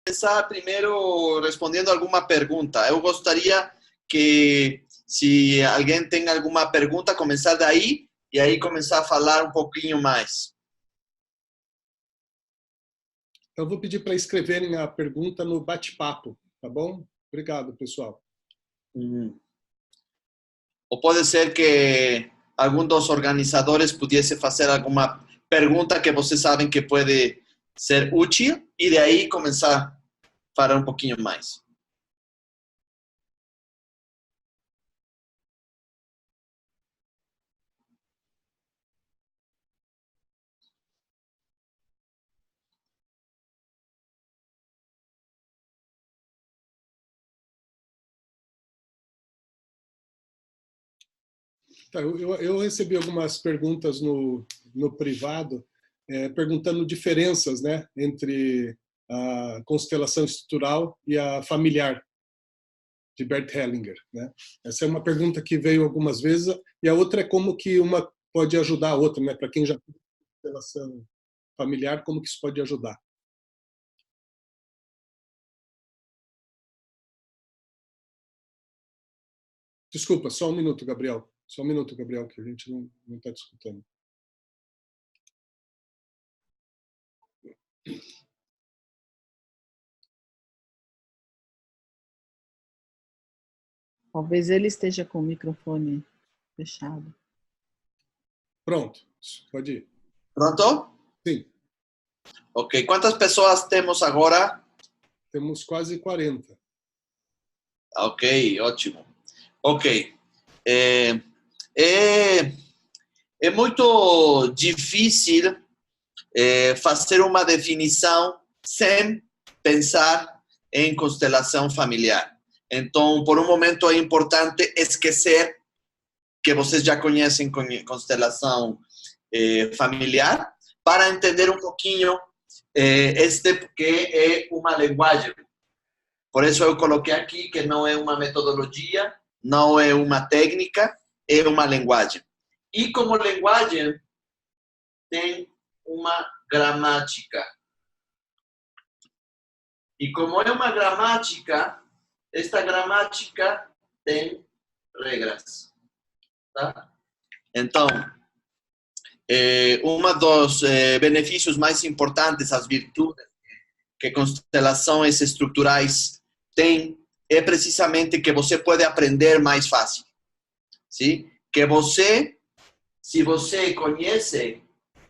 começar primeiro respondendo alguma pergunta. Eu gostaria que, se alguém tem alguma pergunta, começar daí e aí começar a falar um pouquinho mais. Eu vou pedir para escreverem a pergunta no bate-papo, tá bom? Obrigado, pessoal. Ou pode ser que algum dos organizadores pudesse fazer alguma pergunta que vocês sabem que pode ser útil e de aí começar a falar um pouquinho mais. Tá, eu recebi algumas perguntas no privado, perguntando diferenças, né, entre a constelação estrutural e a familiar, de Bert Hellinger, né? Essa é uma pergunta que veio algumas vezes, e a outra é como que uma pode ajudar a outra, né? Para quem já tem constelação familiar, como que isso pode ajudar? Desculpa, só um minuto, Gabriel. Só um minuto, Gabriel, que a gente não está discutindo. Talvez ele esteja com o microfone fechado. Pronto, pode ir. Pronto? Sim. Ok. Quantas pessoas temos agora? Temos quase 40. Ok, ótimo. Ok. É muito difícil fazer uma definição sem pensar em constelação familiar. Então, por um momento é importante esquecer que vocês já conhecem constelação familiar para entender um pouquinho que é uma linguagem. Por isso eu coloquei aqui que não é uma metodologia, não é uma técnica, é uma linguagem. E como linguagem, tem uma gramática. E como é uma gramática, esta gramática tem regras. Tá? Então, um dos benefícios mais importantes, as virtudes que constelações estruturais têm, é precisamente que você pode aprender mais fácil. Sim? Que você, se você conhece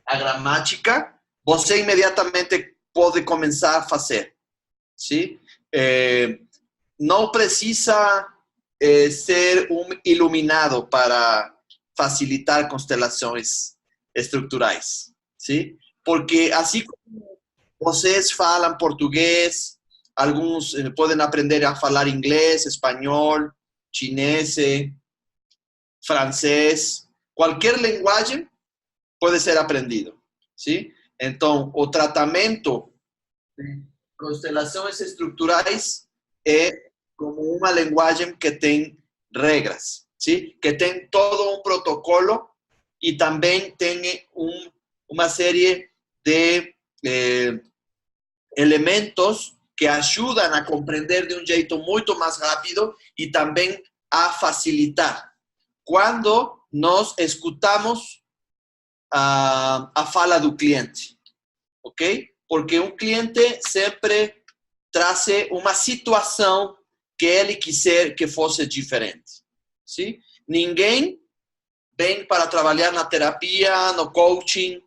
a gramática, você imediatamente pode começar a fazer. Sim? Não precisa ser um iluminado para facilitar constelações estruturais. Sim? Porque assim como vocês falam português, alguns podem aprender a falar inglês, espanhol, chinês, francês, qualquer linguagem pode ser aprendido, ¿sí? Então, o tratamento de constelações estruturais é como uma linguagem que tem regras, ¿sí? Que tem todo um protocolo e também tem uma série de elementos que ajudam a compreender de um jeito muito mais rápido e também a facilitar. Quando nós escutamos a fala do cliente, ok? Porque um cliente sempre traz uma situação que ele quiser que fosse diferente, sim? Ninguém vem para trabalhar na terapia, no coaching,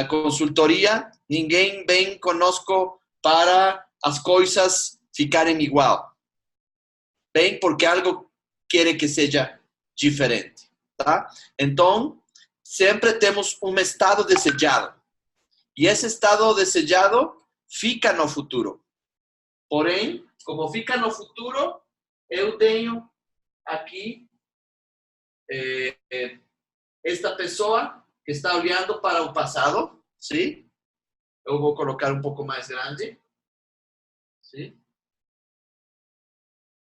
consultoria, ninguém vem conosco para as coisas ficarem igual. Vem porque algo quer que seja diferente, tá? Então, sempre temos um estado desejado. E esse estado desejado fica no futuro. Porém, como fica no futuro, eu tenho aqui esta pessoa que está olhando para o passado, sim? Eu vou colocar um pouco mais grande, sim?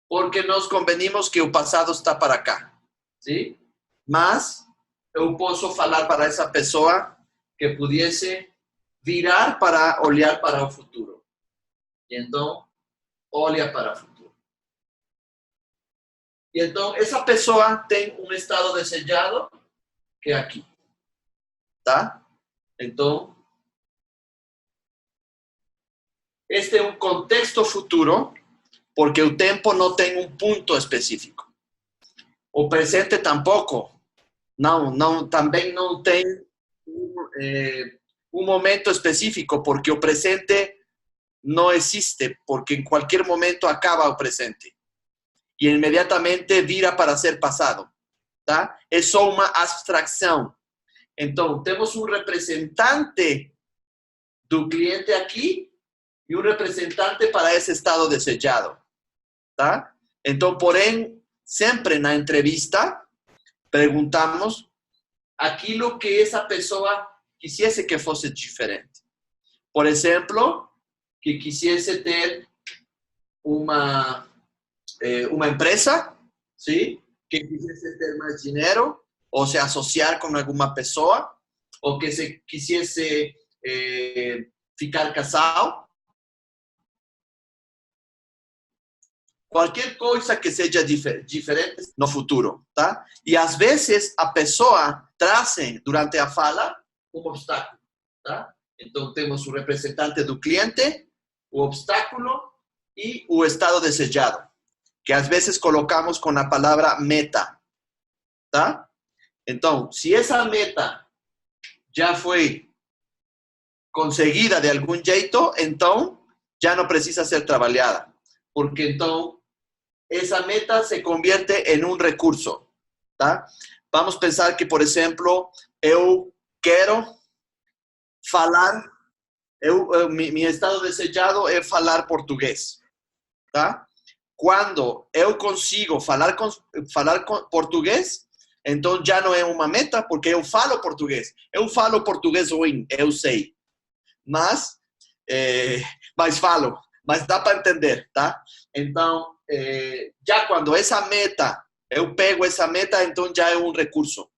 Porque nós convenimos que o passado está para cá, sim? Mas eu posso falar para essa pessoa que pudesse virar para olhar para o futuro. E então, olha para o futuro. E então, essa pessoa tem um estado desejado que é aqui. Tá? Então, este é um contexto futuro, porque o tempo não tem um ponto específico. O presente tampouco. Também não tem um momento específico, porque o presente não existe, porque em qualquer momento acaba o presente e imediatamente vira para ser passado, tá? É só uma abstração. Então, temos um representante do cliente aqui e um representante para esse estado desejado, tá? Então, porém, sempre na entrevista, perguntamos aquilo que essa pessoa quisesse que fosse diferente. Por exemplo, que quisesse ter uma empresa, ¿sí? Que quisesse ter mais dinheiro, ou se associar com alguma pessoa, ou que se quisesse ficar casado. Qualquer coisa que seja diferente no futuro, tá? E às vezes a pessoa traz durante a fala um obstáculo, tá? Então temos o representante do cliente, o obstáculo e o estado desejado, que às vezes colocamos com a palavra meta, tá? Então, se essa meta já foi conseguida de algum jeito, então já não precisa ser trabalhada, porque então essa meta se convierte em um recurso, tá? Vamos pensar que, por exemplo, eu quero falar, meu estado desejado é falar português, tá? Quando eu consigo falar português, então já não é uma meta, porque eu falo português. Eu falo português ruim, eu sei. Mas falo, mas dá para entender, tá? Então, já quando essa meta, eu pego essa meta, então já é um recurso,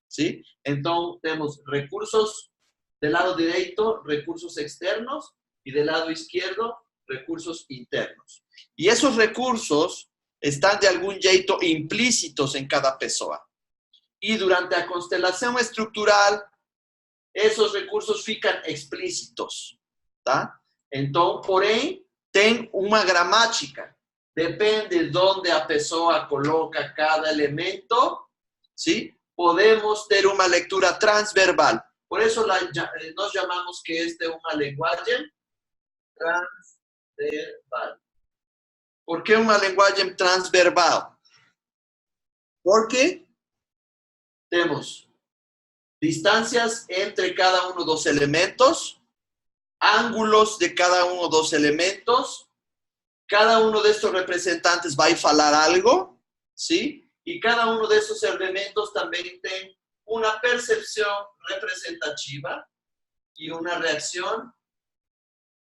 ¿sí? Então, temos recursos do lado direito, recursos externos, e do lado esquerdo, recursos internos. E esses recursos estão, de algum jeito, implícitos em cada pessoa. E durante a constelação estrutural, esses recursos ficam explícitos, tá? Então, porém, tem uma gramática. Depende de onde a pessoa coloca cada elemento, ¿sí? Podemos ter uma leitura transverbal. Por isso, nós chamamos que esta é uma linguagem transverbal. Por que uma linguagem transverbal? Porque temos distâncias entre cada um dos elementos, ângulos de cada um dos elementos, cada um destes representantes vai falar algo, ¿sí? E cada um desses elementos também tem uma percepção representativa e uma reação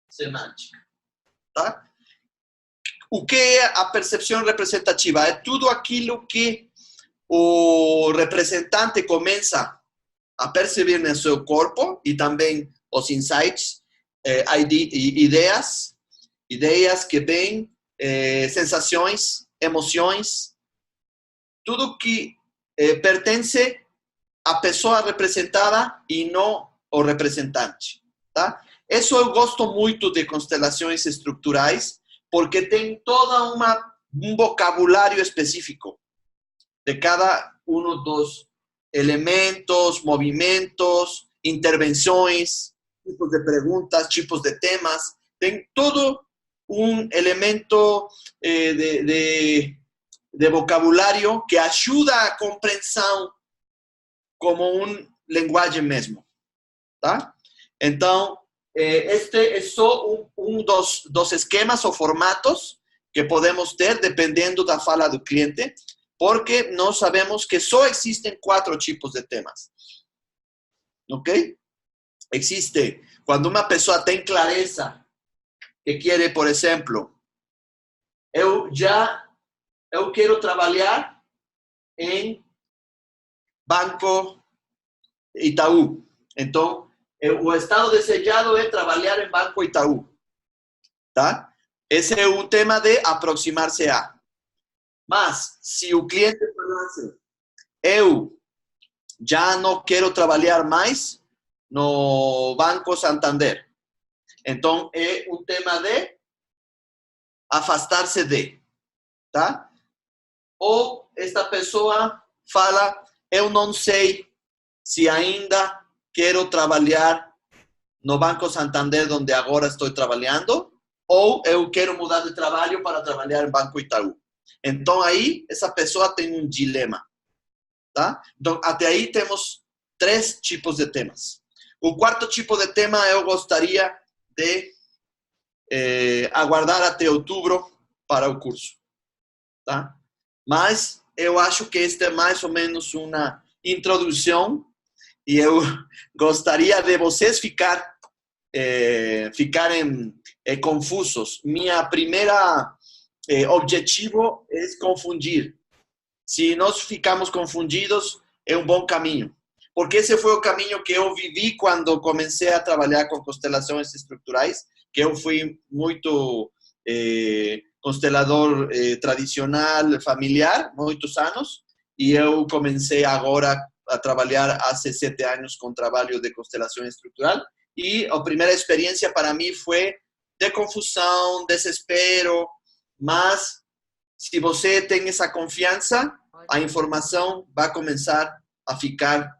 semântica, tá? O que é a percepção representativa? É tudo aquilo que o representante começa a perceber no seu corpo e também os insights, ideias que vêm, sensações, emoções, tudo que pertence à pessoa representada e não ao representante, tá? Isso eu gosto muito de constelações estruturais, porque tem todo um vocabulário específico de cada um dos elementos, movimentos, intervenções, tipos de perguntas, tipos de temas. Tem todo um elemento de vocabulário que ajuda a compreensão como linguagem mesmo, tá? Então, este é só um dos esquemas ou formatos que podemos ter dependendo da fala do cliente, porque nós sabemos que só existem 4 tipos de temas, ok? Existe quando uma pessoa tem clareza que quer, por exemplo, eu quero trabalhar em Banco Itaú. Então, o estado desejado é trabalhar em Banco Itaú, tá? Esse é o tema de aproximar-se a. Mas, se o cliente falasse, eu já não quero trabalhar mais no Banco Santander. Então, é um tema de afastar-se de, tá? Ou esta pessoa fala, eu não sei se ainda quero trabalhar no Banco Santander, onde agora estou trabalhando, ou eu quero mudar de trabalho para trabalhar no Banco Itaú. Então, aí, essa pessoa tem um dilema, tá? Então, até aí temos 3 tipos de temas. O quarto tipo de tema eu gostaria de aguardar até outubro para o curso, tá? Mas eu acho que esta é mais ou menos uma introdução e eu gostaria de vocês ficarem confusos. Minha primeira objetivo é confundir. Se nós ficamos confundidos, é um bom caminho. Porque esse foi o caminho que eu vivi quando comecei a trabalhar com constelações estruturais, que eu fui muito constelador tradicional, familiar, muitos anos, e eu comecei agora a trabalhar há 7 anos com trabalho de constelação estrutural, e a primeira experiência para mim foi de confusão, desespero, mas se você tem essa confiança, a informação vai começar a ficar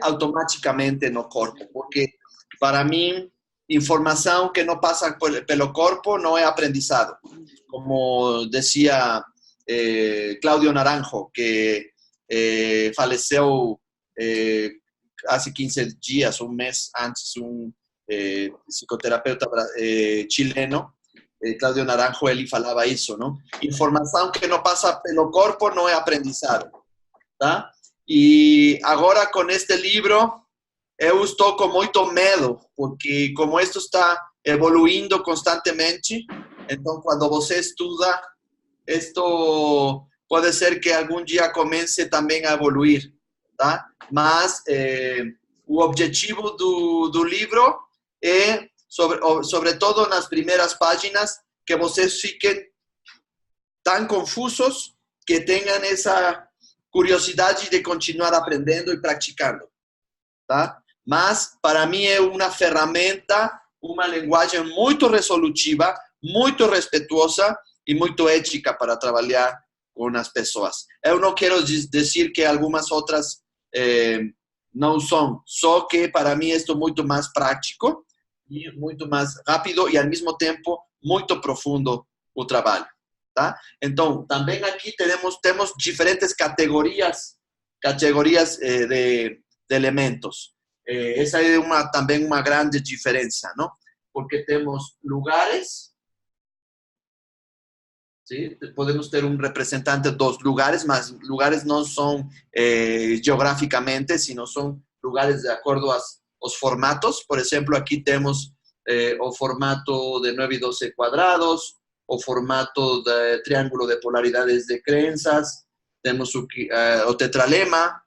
automaticamente no corpo, porque para mim, informação que não passa pelo corpo não é aprendizado. Como dizia Cláudio Naranjo, que faleceu há 15 dias, um mês antes, um psicoterapeuta chileno, Cláudio Naranjo, ele falava isso, não? Informação que não passa pelo corpo não é aprendizado, tá? E agora com este livro eu estou com muito medo, porque como isto está evoluindo constantemente, então quando você estuda, isto pode ser que algum dia comece também a evoluir, tá? Mas o objetivo do livro é, sobretudo nas primeiras páginas, que vocês fiquem tão confusos que tenham essa curiosidade de continuar aprendendo e praticando, tá? Mas, para mim, é uma ferramenta, uma linguagem muito resolutiva, muito respeituosa e muito ética para trabalhar com as pessoas. Eu não quero dizer que algumas outras não são, só que, para mim, isto é muito mais prático e muito mais rápido e, ao mesmo tempo, muito profundo o trabalho, tá? Então, também aqui temos diferentes categorias de elementos. Essa é também uma grande diferença, não? Porque temos lugares, ¿sí? Podemos ter um representante dos lugares, mas lugares não são geograficamente, sino são lugares de acordo aos formatos. Por exemplo, aqui temos o formato de 9 e 12 quadrados, o formato de triângulo de polaridades de crenças, temos o tetralema,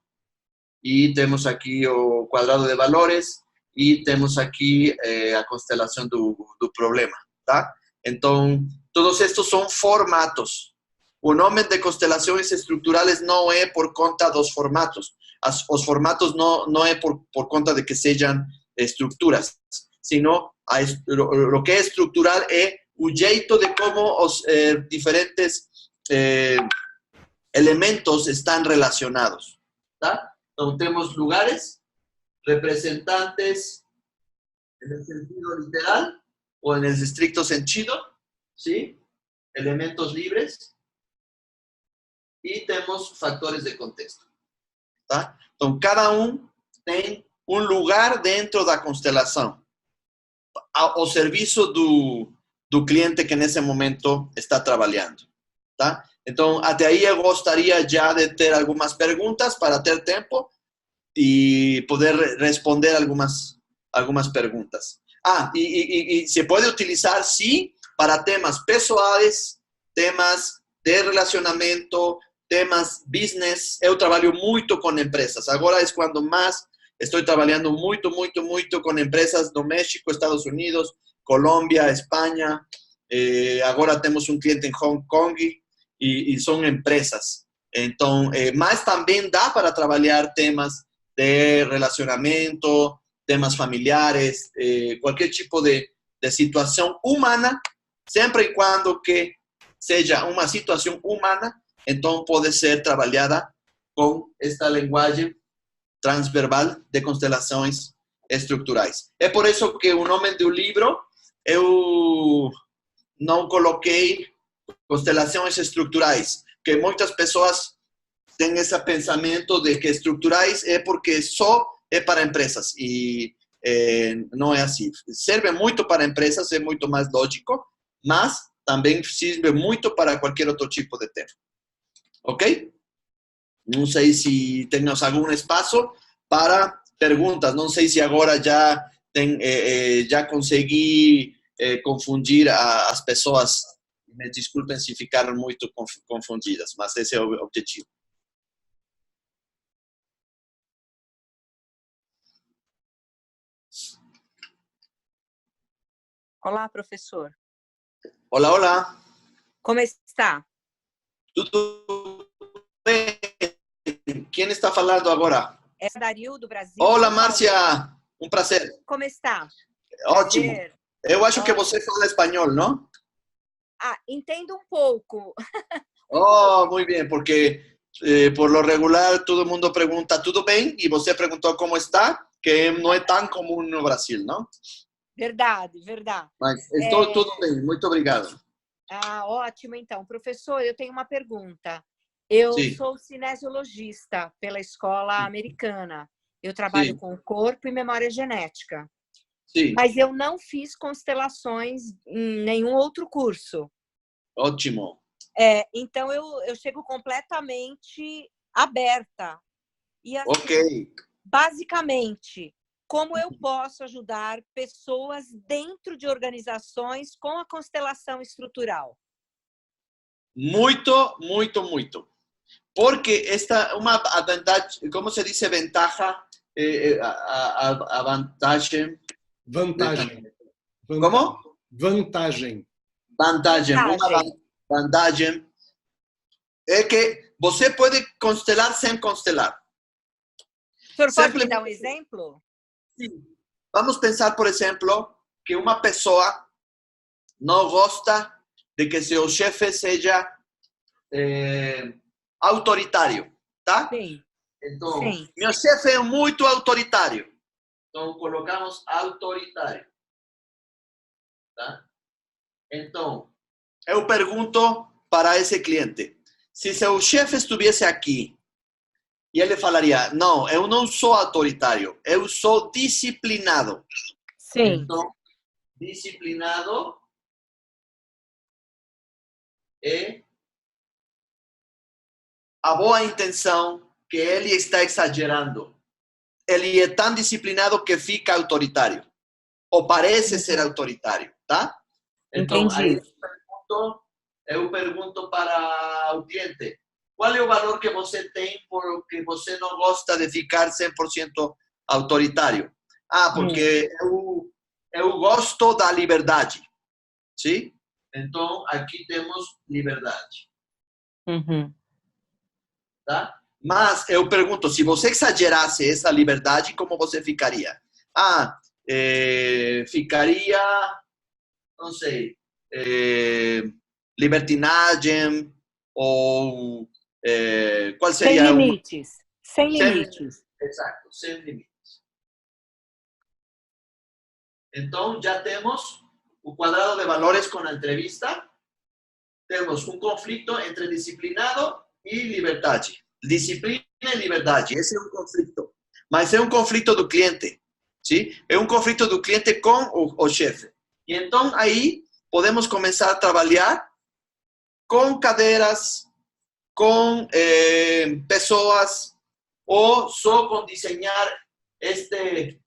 e temos aqui o quadrado de valores, e temos aqui a constelação do problema, tá? Então, todos estes são formatos. O nome de constelações estruturais não é por conta dos formatos. Os formatos não é por conta de que sejam estruturas, sino o que é estrutural é o jeito de como os diferentes elementos estão relacionados, tá? Então, temos lugares, representantes en el sentido literal o en el estricto sentido, ¿sí? Elementos libres y tenemos factores de contexto, tá? Então, cada um tem um lugar dentro da constelação ao serviço do cliente que nesse momento está trabalhando, tá? Então, até aí eu gostaria já de ter algumas perguntas para ter tempo e poder responder algumas perguntas. E se pode utilizar, sim, para temas pessoais, temas de relacionamento, temas business. Eu trabalho muito com empresas. Agora é quando mais estou trabalhando muito com empresas do México, Estados Unidos, Colômbia, Espanha, agora temos um cliente em Hong Kong e são empresas. Então, mas também dá para trabalhar temas de relacionamento, temas familiares, qualquer tipo de situação humana, sempre e quando que seja uma situação humana, então pode ser trabalhada com esta linguagem transverbal de constelações estruturais. É por isso que o nome do livro eu não coloquei constelações estruturais, porque muitas pessoas têm esse pensamento de que estruturais é porque só é para empresas e não é assim. Serve muito para empresas, é muito mais lógico, mas também serve muito para qualquer outro tipo de tema. Ok? Não sei se temos algum espaço para perguntas. Não sei se agora já consegui confundir as pessoas. Me desculpem se ficaram muito confundidas, mas esse é o objetivo. Olá, professor. Olá, olá. Como está? Tudo bem? Quem está falando agora? É Dario, do Brasil. Olá, Márcia. Um prazer. Como está? Ótimo. Prazer. Eu acho que você fala espanhol, não? Entendo um pouco. Oh, muito bem, porque por lo regular todo mundo pergunta tudo bem e você perguntou como está, que não é tão comum no Brasil, não? Verdade, verdade. Mas estou tudo bem, muito obrigado. Ótimo, então. Professor, eu tenho uma pergunta. Eu Sim. sou cinesiologista pela escola americana. Eu trabalho com o corpo e memória genética. Sim. Mas eu não fiz constelações em nenhum outro curso. Ótimo. Então, eu chego completamente aberta. E, assim, ok. Basicamente, como eu posso ajudar pessoas dentro de organizações com a constelação estrutural? Muito, muito, muito. Porque esta uma vantagem, como se diz ventaja, a vantagem. Vantagem. Como? Vantagem. Vantagem. Uma vantagem é que você pode constelar sem constelar. O senhor pode me dar um exemplo? Sim. Vamos pensar, por exemplo, que uma pessoa não gosta de que seu chefe seja autoritário, tá? Sim. Então, Sim. meu chefe é muito autoritário. Então, colocamos autoritário, tá? Então, eu pergunto para esse cliente, se seu chefe estivesse aqui e ele falaria, não, eu não sou autoritário, eu sou disciplinado. Sim. Então, disciplinado é a boa intenção que ele está exagerando. Ele é tão disciplinado que fica autoritário. Ou parece ser autoritário, tá? Então, entendi. Aí eu pergunto para o cliente, qual é o valor que você tem porque você não gosta de ficar 100% autoritário? Porque eu gosto da liberdade. Sim? Então, aqui temos liberdade. Uhum. Tá? Mas eu pergunto, se você exagerasse essa liberdade, como você ficaria? Ficaria, não sei, libertinagem ou qual seria? Sem limites. Sem limites. Exato, sem limites. Então, já temos o quadrado de valores com a entrevista. Temos um conflito entre disciplinado e liberdade. Disciplina e liberdade, esse é um conflito. Mas é um conflito do cliente. ¿Sí? É um conflito do cliente com o chefe. E então, aí, podemos começar a trabalhar com cadeiras, com pessoas, ou só com desenhar este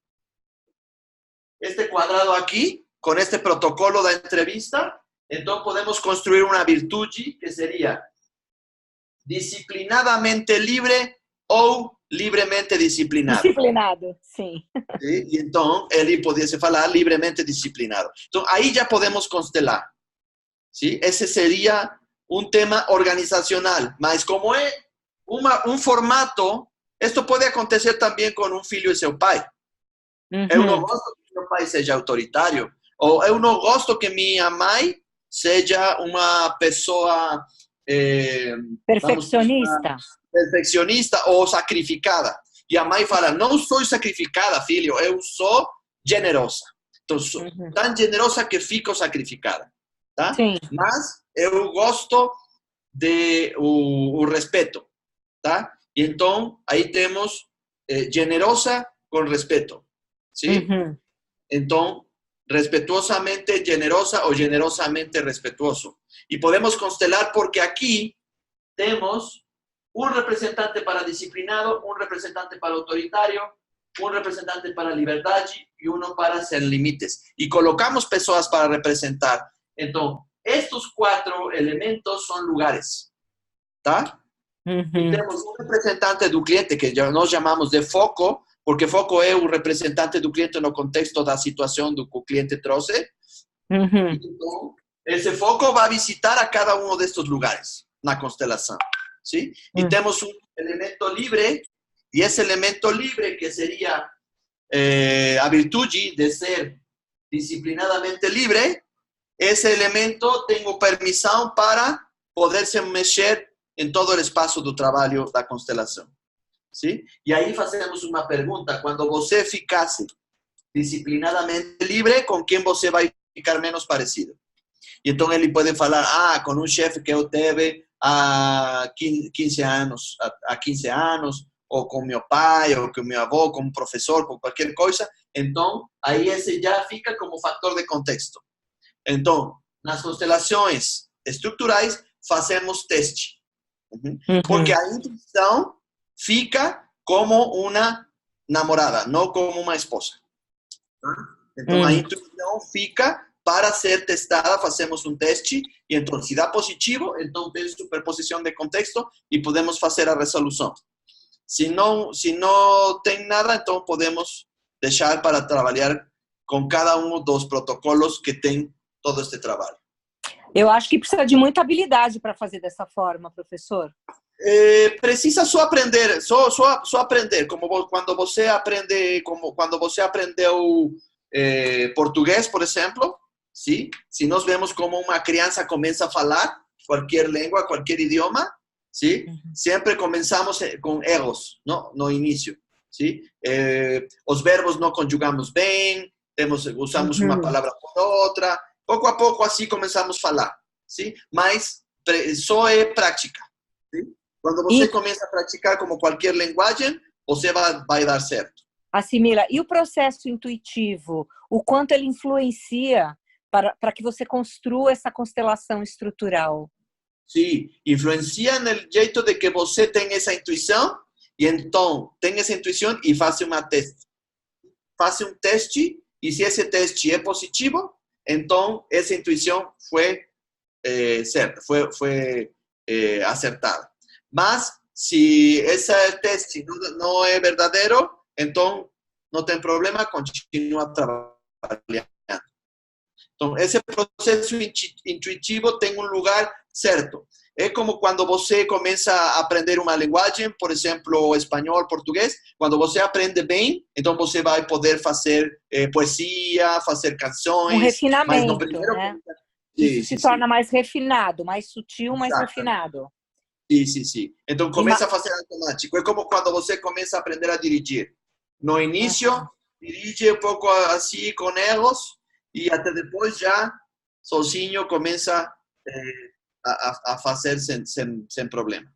quadrado aqui, com este protocolo da entrevista. Então, podemos construir uma virtude que seria disciplinadamente livre ou livremente disciplinado. Disciplinado, sim. E então, ele podia se falar livremente disciplinado. Então, aí já podemos constelar. ¿sí? Ese sería un tema organizacional, mas como é um formato, esto pode acontecer também com um filho e seu pai. Eu não gosto que meu pai seja autoritário, ou eu não gosto que minha mãe seja uma pessoa Perfeccionista. perfeccionista ou sacrificada. E a mãe fala, não sou sacrificada, filho, eu sou generosa. Então, sou tão generosa que fico sacrificada. Tá? Sim. Mas eu gosto de o respeito. Tá? E então, aí temos generosa com respeito. ¿Sí? Então, respetuosamente generosa o generosamente respetuoso. Y podemos constelar porque aquí tenemos un representante para disciplinado, un representante para autoritario, un representante para libertad y uno para sin límites. Y colocamos personas para representar. Entonces, estos 4 elementos son lugares. ¿Tá? Y tenemos un representante del cliente que nos llamamos de foco, porque foco é o representante do cliente no contexto da situação do que o cliente trouxe. Então, esse foco vai visitar a cada um destes lugares na constelação. ¿Sí? E temos um elemento livre, e esse elemento livre, que seria a virtude de ser disciplinadamente livre, esse elemento tem permissão para poder se mexer em todo o espaço do trabalho da constelação. ¿Sí? Y ahí hacemos una pregunta. Cuando você ficasse disciplinadamente libre, ¿con quién você vai ficar menos parecido? Y entonces él puede falar, con un chefe que eu teve há 15 anos, há 15 anos, ou com meu pai, ou com meu avô, com um professor, com qualquer coisa. Então, aí esse já fica como fator de contexto. Então, nas constelações estruturais, fazemos teste. Porque a intuição fica como uma namorada, não como uma esposa. Então, a intuição fica para ser testada, fazemos um teste, e então, se dá positivo, então tem superposição de contexto e podemos fazer a resolução. Se não tem nada, então podemos deixar para trabalhar com cada um dos protocolos que tem todo este trabalho. Eu acho que precisa de muita habilidade para fazer dessa forma, professor. Precisa só aprender, só aprender, como quando você aprendeu português, por exemplo, ¿sí? Se nós vemos como uma criança começa a falar qualquer língua, qualquer idioma, ¿sí? Sempre começamos com erros, no início, ¿sí? Os verbos não conjugamos bem, usamos uma palavra por outra, pouco a pouco assim começamos a falar, ¿sí? Mas só é prática. ¿Sí? Quando você começa a praticar como qualquer linguagem, você vai dar certo. Assimila. E o processo intuitivo, o quanto ele influencia para que você construa essa constelação estrutural? Sim, influencia no jeito de que você tem essa intuição, e então tem essa intuição e faz uma teste. Faz um teste, e se esse teste é positivo, então essa intuição foi certa, foi acertada. Mas se esse teste não é verdadeiro, então não tem problema, continua trabalhando. Então, esse processo intuitivo tem um lugar certo. É como quando você começa a aprender uma linguagem, por exemplo, espanhol, português. Quando você aprende bem, então você vai poder fazer poesia, fazer canções. Um refinamento, mas no primeiro... né? Isso se torna mais refinado, mais sutil, mais refinado. Sim. Então, começa a fazer automático. É como quando você começa a aprender a dirigir. No início, dirige um pouco assim, com erros, e até depois já, sozinho, começa a fazer sem problema.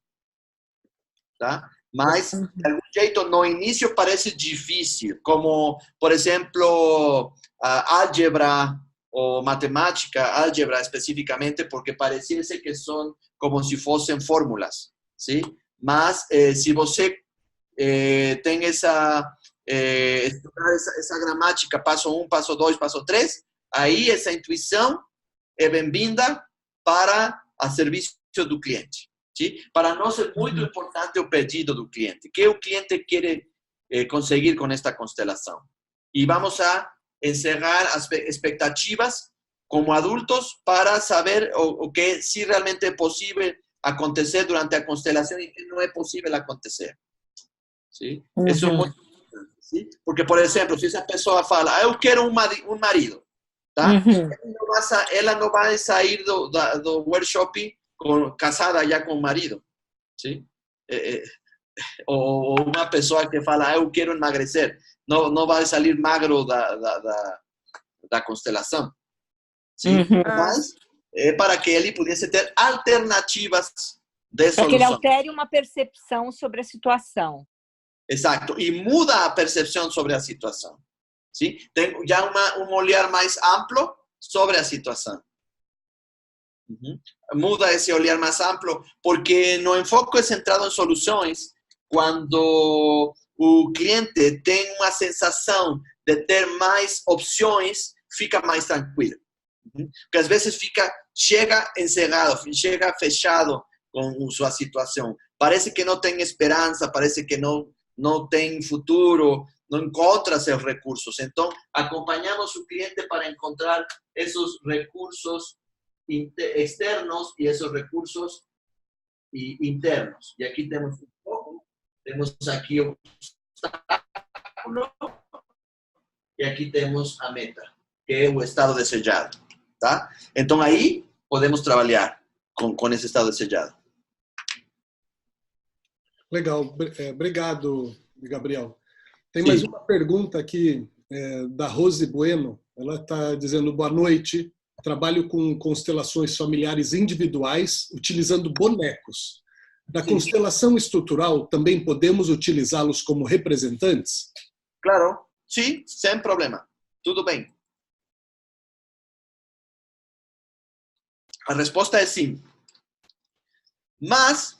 Tá? Mas, de algum jeito, no início parece difícil, como, por exemplo, álgebra ou matemática, álgebra especificamente, porque parecia ser que são como se fossem fórmulas, ¿sí? Mas se você tem estudar essa gramática, passo 1, passo 2, passo 3, aí essa intuição é bem-vinda para a serviço do cliente, ¿sí? Para nós é muito importante o pedido do cliente, o que o cliente quer conseguir com esta constelação. E vamos a encerrar as expectativas como adultos para saber o que sí realmente é possível acontecer durante a constelação e que não é possível acontecer. ¿Sí? Eso es muy importante. ¿Sí? Porque, por exemplo, se essa pessoa fala, eu quero um marido, tá? Ela não vai sair do workshop casada já com o marido. ¿Sí? Ou uma pessoa que fala, eu quero emagrecer, não vai sair magro da constelação. ¿Sí? Mas é para que ele pudesse ter alternativas de solução. Para que ele altere uma percepção sobre a situação. Exato, e muda a percepção sobre a situação. ¿Sí? Tem já um olhar mais amplo sobre a situação. Muda esse olhar mais amplo, porque no enfoque é centrado em soluções, quando o cliente tem uma sensação de ter mais opções, fica mais tranquilo. Porque às vezes chega encerrado, chega fechado com sua situação. Parece que não tem esperança, parece que não tem futuro, não encontra seus recursos. Então, acompanhamos o cliente para encontrar esses recursos externos e esses recursos internos. E aqui temos um pouco, temos aqui o obstáculo e aqui temos a meta, que é o estado desejado. Tá? Então, aí podemos trabalhar com esse estado desejado. Legal, obrigado, Gabriel. Tem mais uma pergunta aqui da Rose Bueno. Ela está dizendo, boa noite, trabalho com constelações familiares individuais, utilizando bonecos. Na constelação estrutural, também podemos utilizá-los como representantes? Claro, sim, sem problema. Tudo bem. A resposta é sim. Mas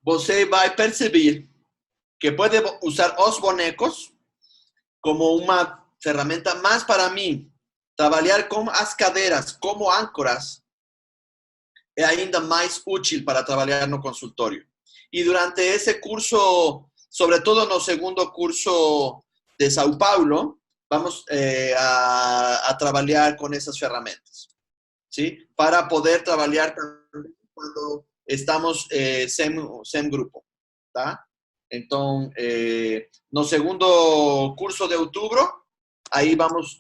você vai perceber que pode usar os bonecos como uma ferramenta, mas para mim, trabalhar com as cadeiras como âncoras é ainda mais útil para trabalhar no consultório. E durante esse curso, sobretudo no segundo curso de São Paulo, vamos a trabalhar com essas ferramentas. ¿Sí? Para poder trabalhar quando estamos sem grupo. Tá? Então, no segundo curso de outubro, aí vamos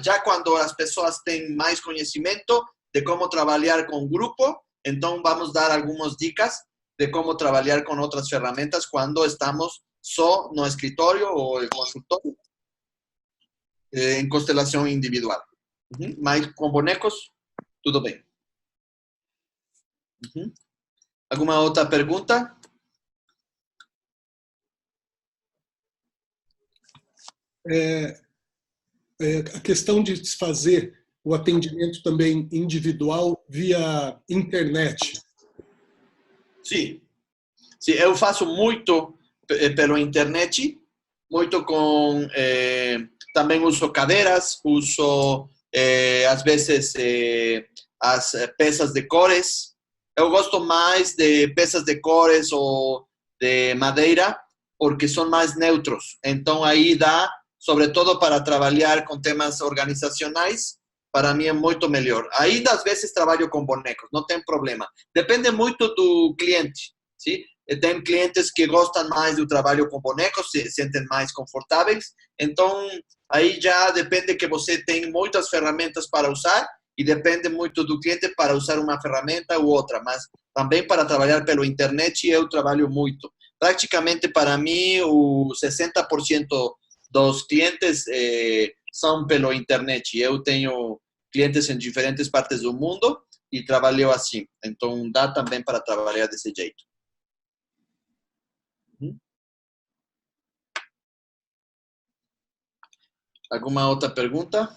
já quando as pessoas têm mais conhecimento de como trabalhar com grupo, então vamos dar algumas dicas de como trabalhar com outras ferramentas quando estamos só no escritório ou no consultório, em constelação individual. Mas com bonecos, tudo bem. Alguma outra pergunta? A questão de fazer o atendimento também individual via internet. Sim. Sim, eu faço muito pela internet, muito com... também uso cadeiras, uso... às vezes as peças de cores. Eu gosto mais de peças de cores ou de madeira porque são mais neutros. Então aí dá, sobretudo para trabalhar com temas organizacionais, para mim é muito melhor. Ainda às vezes trabalho com bonecos, não tem problema. Depende muito do cliente, sim? Tem clientes que gostam mais do trabalho com bonecos, se sentem mais confortáveis. Então, aí já depende que você tem muitas ferramentas para usar e depende muito do cliente para usar uma ferramenta ou outra. Mas também para trabalhar pela internet eu trabalho muito. Praticamente para mim, o 60% dos clientes são pela internet. Eu tenho clientes em diferentes partes do mundo e trabalho assim. Então, dá também para trabalhar desse jeito. Alguma outra pergunta?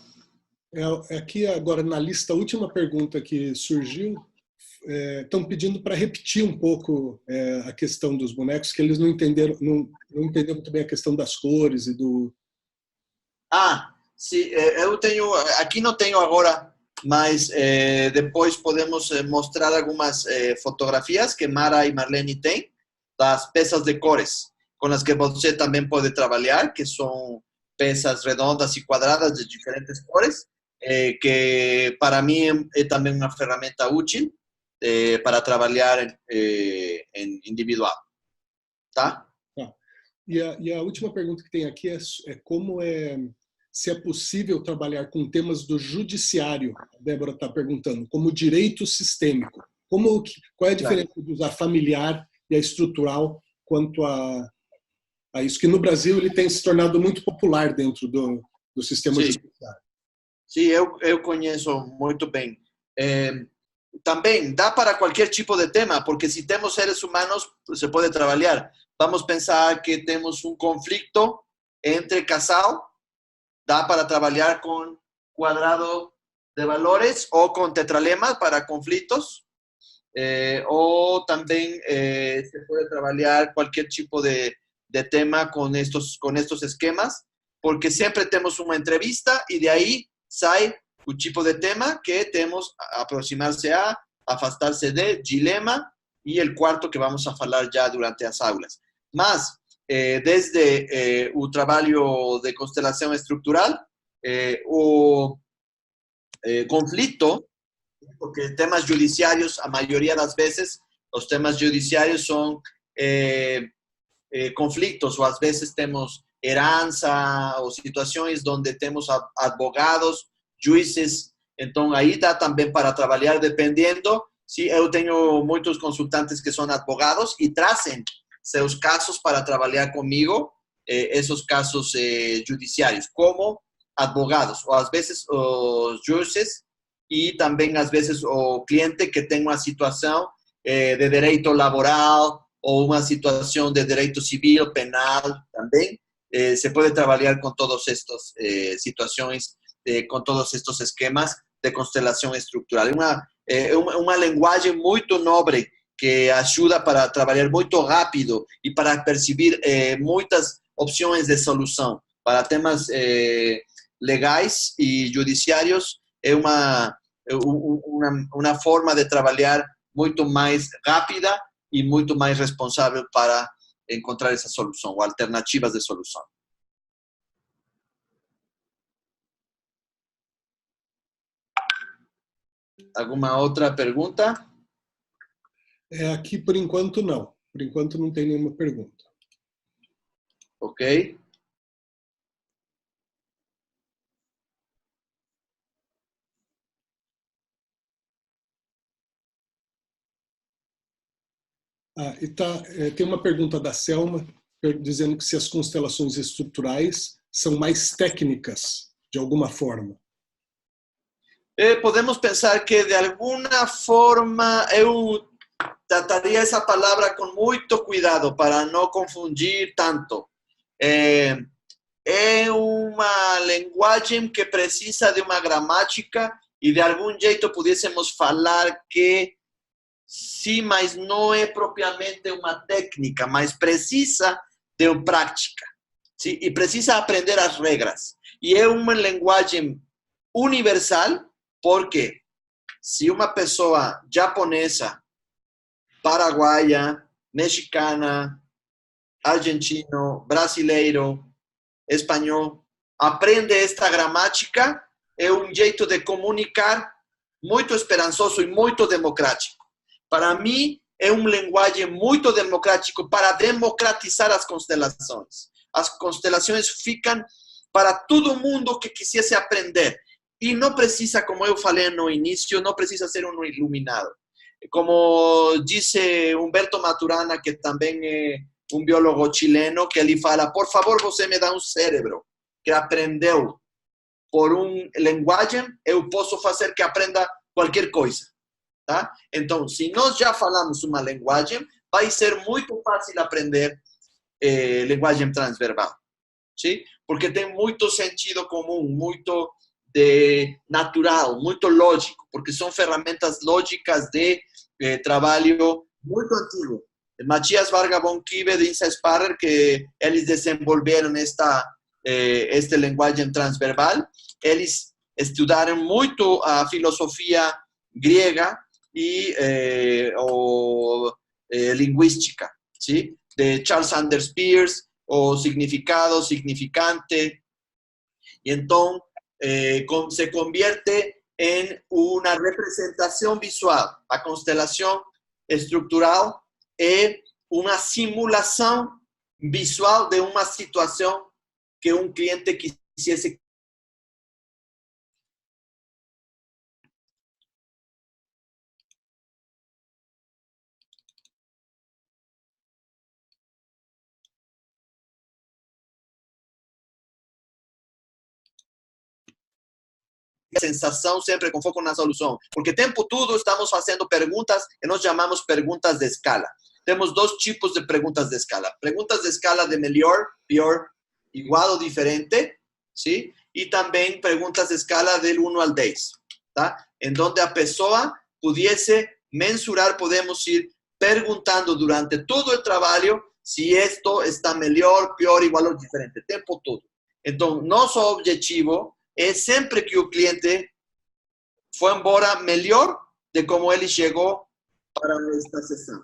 Aqui agora na lista, a última pergunta que surgiu, estão pedindo para repetir um pouco a questão dos bonecos, que eles não entenderam muito bem a questão das cores e do... Sim, eu tenho, aqui não tenho agora, mas depois podemos mostrar algumas fotografias que Mara e Marlene têm, das peças de cores, com as que você também pode trabalhar, que são peças redondas e quadradas de diferentes cores. que para mí es también una herramienta útil para trabalhar em individual, tá? E a última pergunta que tem aqui é como se é possível trabalhar com temas do judiciário. A Débora está perguntando, como direito sistêmico. Qual é a diferença de usar familiar e a estrutural quanto a isso? Que no Brasil ele tem se tornado muito popular dentro do sistema judiciário. Sim, eu conheço muito bem. Também dá para qualquer tipo de tema, porque se temos seres humanos, se pode trabalhar. Vamos pensar que temos um conflito entre casal, dá para trabalhar com quadrado de valores ou com tetralema para conflitos, ou também se pode trabalhar qualquer tipo de tema com estos esquemas, porque sempre temos uma entrevista e de aí sai o tipo de tema que temos aproximar-se a, afastar-se de, dilema, e o quarto que vamos a falar já durante as aulas. Mas, desde o trabalho de constelação estrutural, o conflito, porque temas judiciários, a maioria das vezes, os temas judiciários são conflitos, ou às vezes temos herança, ou situações onde temos advogados, juízes. Então, aí dá também para trabalhar, dependendo. Se eu tenho muitos consultantes que são advogados e trazem seus casos para trabalhar comigo, esses casos judiciários, como advogados, ou às vezes os juízes, e também às vezes o cliente que tem uma situação de direito laboral ou uma situação de direito civil, penal também. Se pode trabalhar com todas estas situações, com todos estes esquemas de constelação estrutural. Uma linguagem muito nobre que ajuda para trabalhar muito rápido e para perceber muitas opções de solução para temas legais e judiciários. É uma forma de trabalhar muito mais rápida e muito mais responsável para encontrar essa solução ou alternativas de solução. Alguma outra pergunta? Aqui, por enquanto, não. Por enquanto, não tem nenhuma pergunta. Ok. Tem uma pergunta da Selma, dizendo que se as constelações estruturais são mais técnicas, de alguma forma. Podemos pensar que, de alguma forma, eu trataria essa palavra com muito cuidado para não confundir tanto. É uma linguagem que precisa de uma gramática e, de algum jeito, pudéssemos falar que sim, mas não é propriamente uma técnica, mas precisa de uma prática. Sim? E precisa aprender as regras. E é uma linguagem universal, porque se uma pessoa japonesa, paraguaia, mexicana, argentino, brasileiro, espanhol, aprende esta gramática, é um jeito de comunicar muito esperançoso e muito democrático. Para mim, é uma linguagem muito democrática para democratizar as constelações. As constelações ficam para todo mundo que quisesse aprender. E não precisa, como eu falei no início, não precisa ser um iluminado. Como disse Humberto Maturana, que também é um biólogo chileno, que ele fala, por favor, você me dá um cérebro que aprendeu por uma linguagem, eu posso fazer que aprenda qualquer coisa. Tá? Então, se nós já falamos uma linguagem, vai ser muito fácil aprender linguagem transverbal. Sim? Porque tem muito sentido comum, muito natural, muito lógico, porque são ferramentas lógicas de trabalho muito antigo. Matias Varga von Kive e Insa Sparrer, que eles desenvolveram esta linguagem transverbal, eles estudaram muito a filosofia grega e linguística, ¿sí? De Charles Sanders Peirce, o significado, significante. E então, se convierte en una representación visual. A constelación estructural es una simulación visual de una situación que un cliente quisiese. Sensação sempre com foco na solução, porque o tempo todo estamos fazendo perguntas que nós chamamos perguntas de escala. Temos dois tipos de perguntas de escala. Perguntas de escala de melhor, pior, igual ou diferente, ¿sí? E também perguntas de escala del 1 al 10, tá? Em donde a pessoa pudiese mensurar, podemos ir perguntando durante todo o trabalho se isto está melhor, pior, igual ou diferente, o tempo todo. Então, nosso objetivo é sempre que o cliente foi embora melhor de como ele chegou para esta sessão,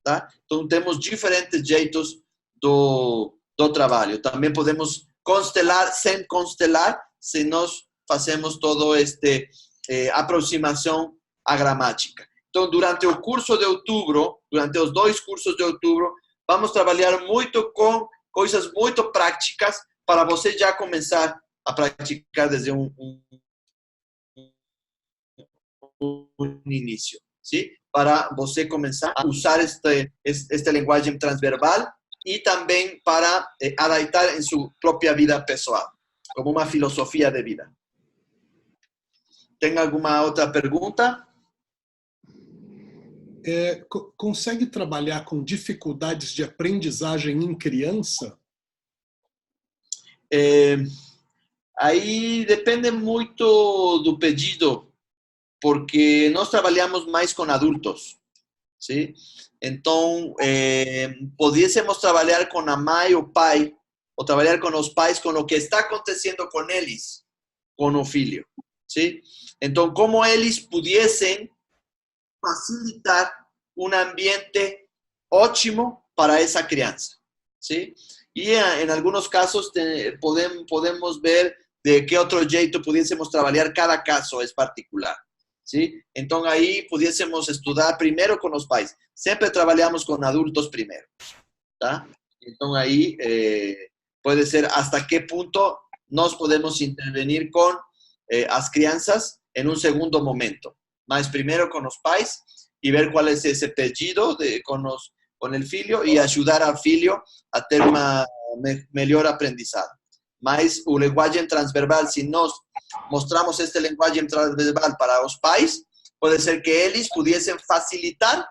tá? Então, temos diferentes jeitos do trabalho. Também podemos constelar sem constelar, se nós fazemos todo este aproximação à gramática. Então, durante o curso de outubro, durante os 2 cursos de outubro, vamos trabalhar muito com coisas muito práticas para você já começar a praticar desde um início, ¿sí? Para você começar a usar esta linguagem transverbal e também para adaptar em sua própria vida pessoal, como uma filosofia de vida. Tem alguma outra pergunta? Consegue trabalhar com dificuldades de aprendizagem em criança? Aí depende muito do pedido, porque nós trabalhamos mais com adultos, ¿sí? Então, pudiésemos trabalhar com a mãe ou pai, ou trabalhar com os pais, com o que está acontecendo com eles, com o filho, ¿sí? Então, como eles pudiessem facilitar um ambiente ótimo para essa criança, ¿sí? E em alguns casos podemos ver de que outro jeito pudiésemos trabalhar, cada caso é particular, ¿sí? Então, aí pudiésemos estudar primeiro com os pais. Sempre trabalhamos com adultos primeiro, tá? Então, aí pode ser hasta que ponto nós podemos intervenir com as crianças em um segundo momento. Mas primeiro com os pais e ver qual é esse pedido com o filho e ajudar ao filho a ter uma melhor aprendizado. Mas o linguagem transverbal, se nós mostramos este linguagem transverbal para os pais, pode ser que eles pudiessem facilitar,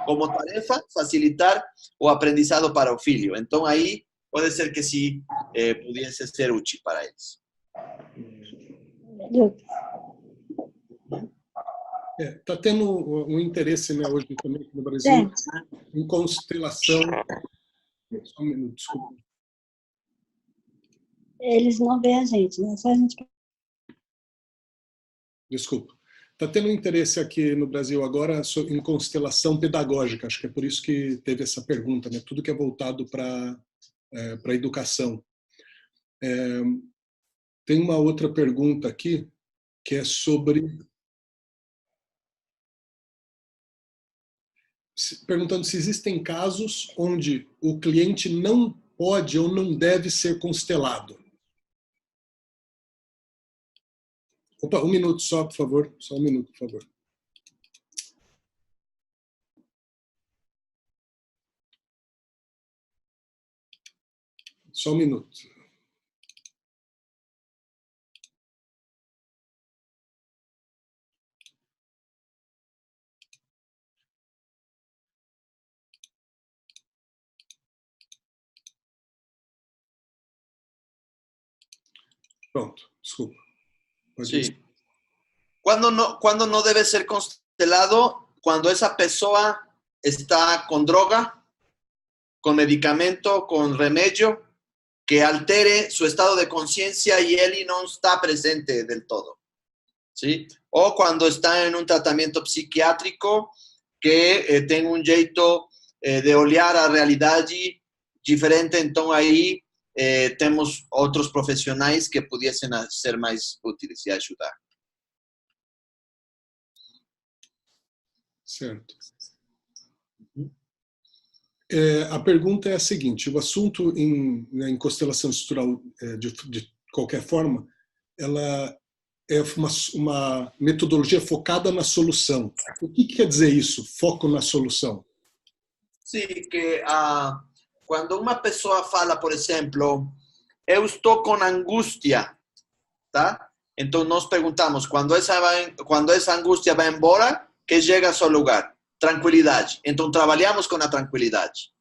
como tarefa, facilitar o aprendizado para o filho. Então, aí pode ser que sim, pudesse ser útil para eles. Está tendo um interesse, né, hoje também aqui no Brasil em constelação. Só um minuto, desculpa. Eles não veem a gente, né? Só a gente. Desculpa. Está tendo um interesse aqui no Brasil agora em constelação pedagógica. Acho que é por isso que teve essa pergunta, né? Tudo que é voltado para a educação. Tem uma outra pergunta aqui que é sobre... perguntando se existem casos onde o cliente não pode ou não deve ser constelado. Opa, um minuto só, por favor. Só um minuto, por favor. Só um minuto. Pronto, desculpa. Sí. ¿Cuándo no debe ser constelado? Cuando esa persona está con droga, con medicamento, con remedio, que altere su estado de conciencia y él no está presente del todo, ¿sí? O cuando está en un tratamiento psiquiátrico que tenga un jeito de olhar a realidade diferente, então aí temos outros profissionais que pudiessem ser mais úteis e ajudar. Certo. A pergunta é a seguinte: o assunto em constelação estrutural, de qualquer forma, ela é uma metodologia focada na solução. O que quer dizer isso, foco na solução? Sim, que quando uma pessoa fala, por exemplo, eu estou com angústia, tá? Então nós perguntamos, quando essa angústia vai embora, que chega ao seu lugar? Tranquilidade. Então trabalhamos com a tranquilidade,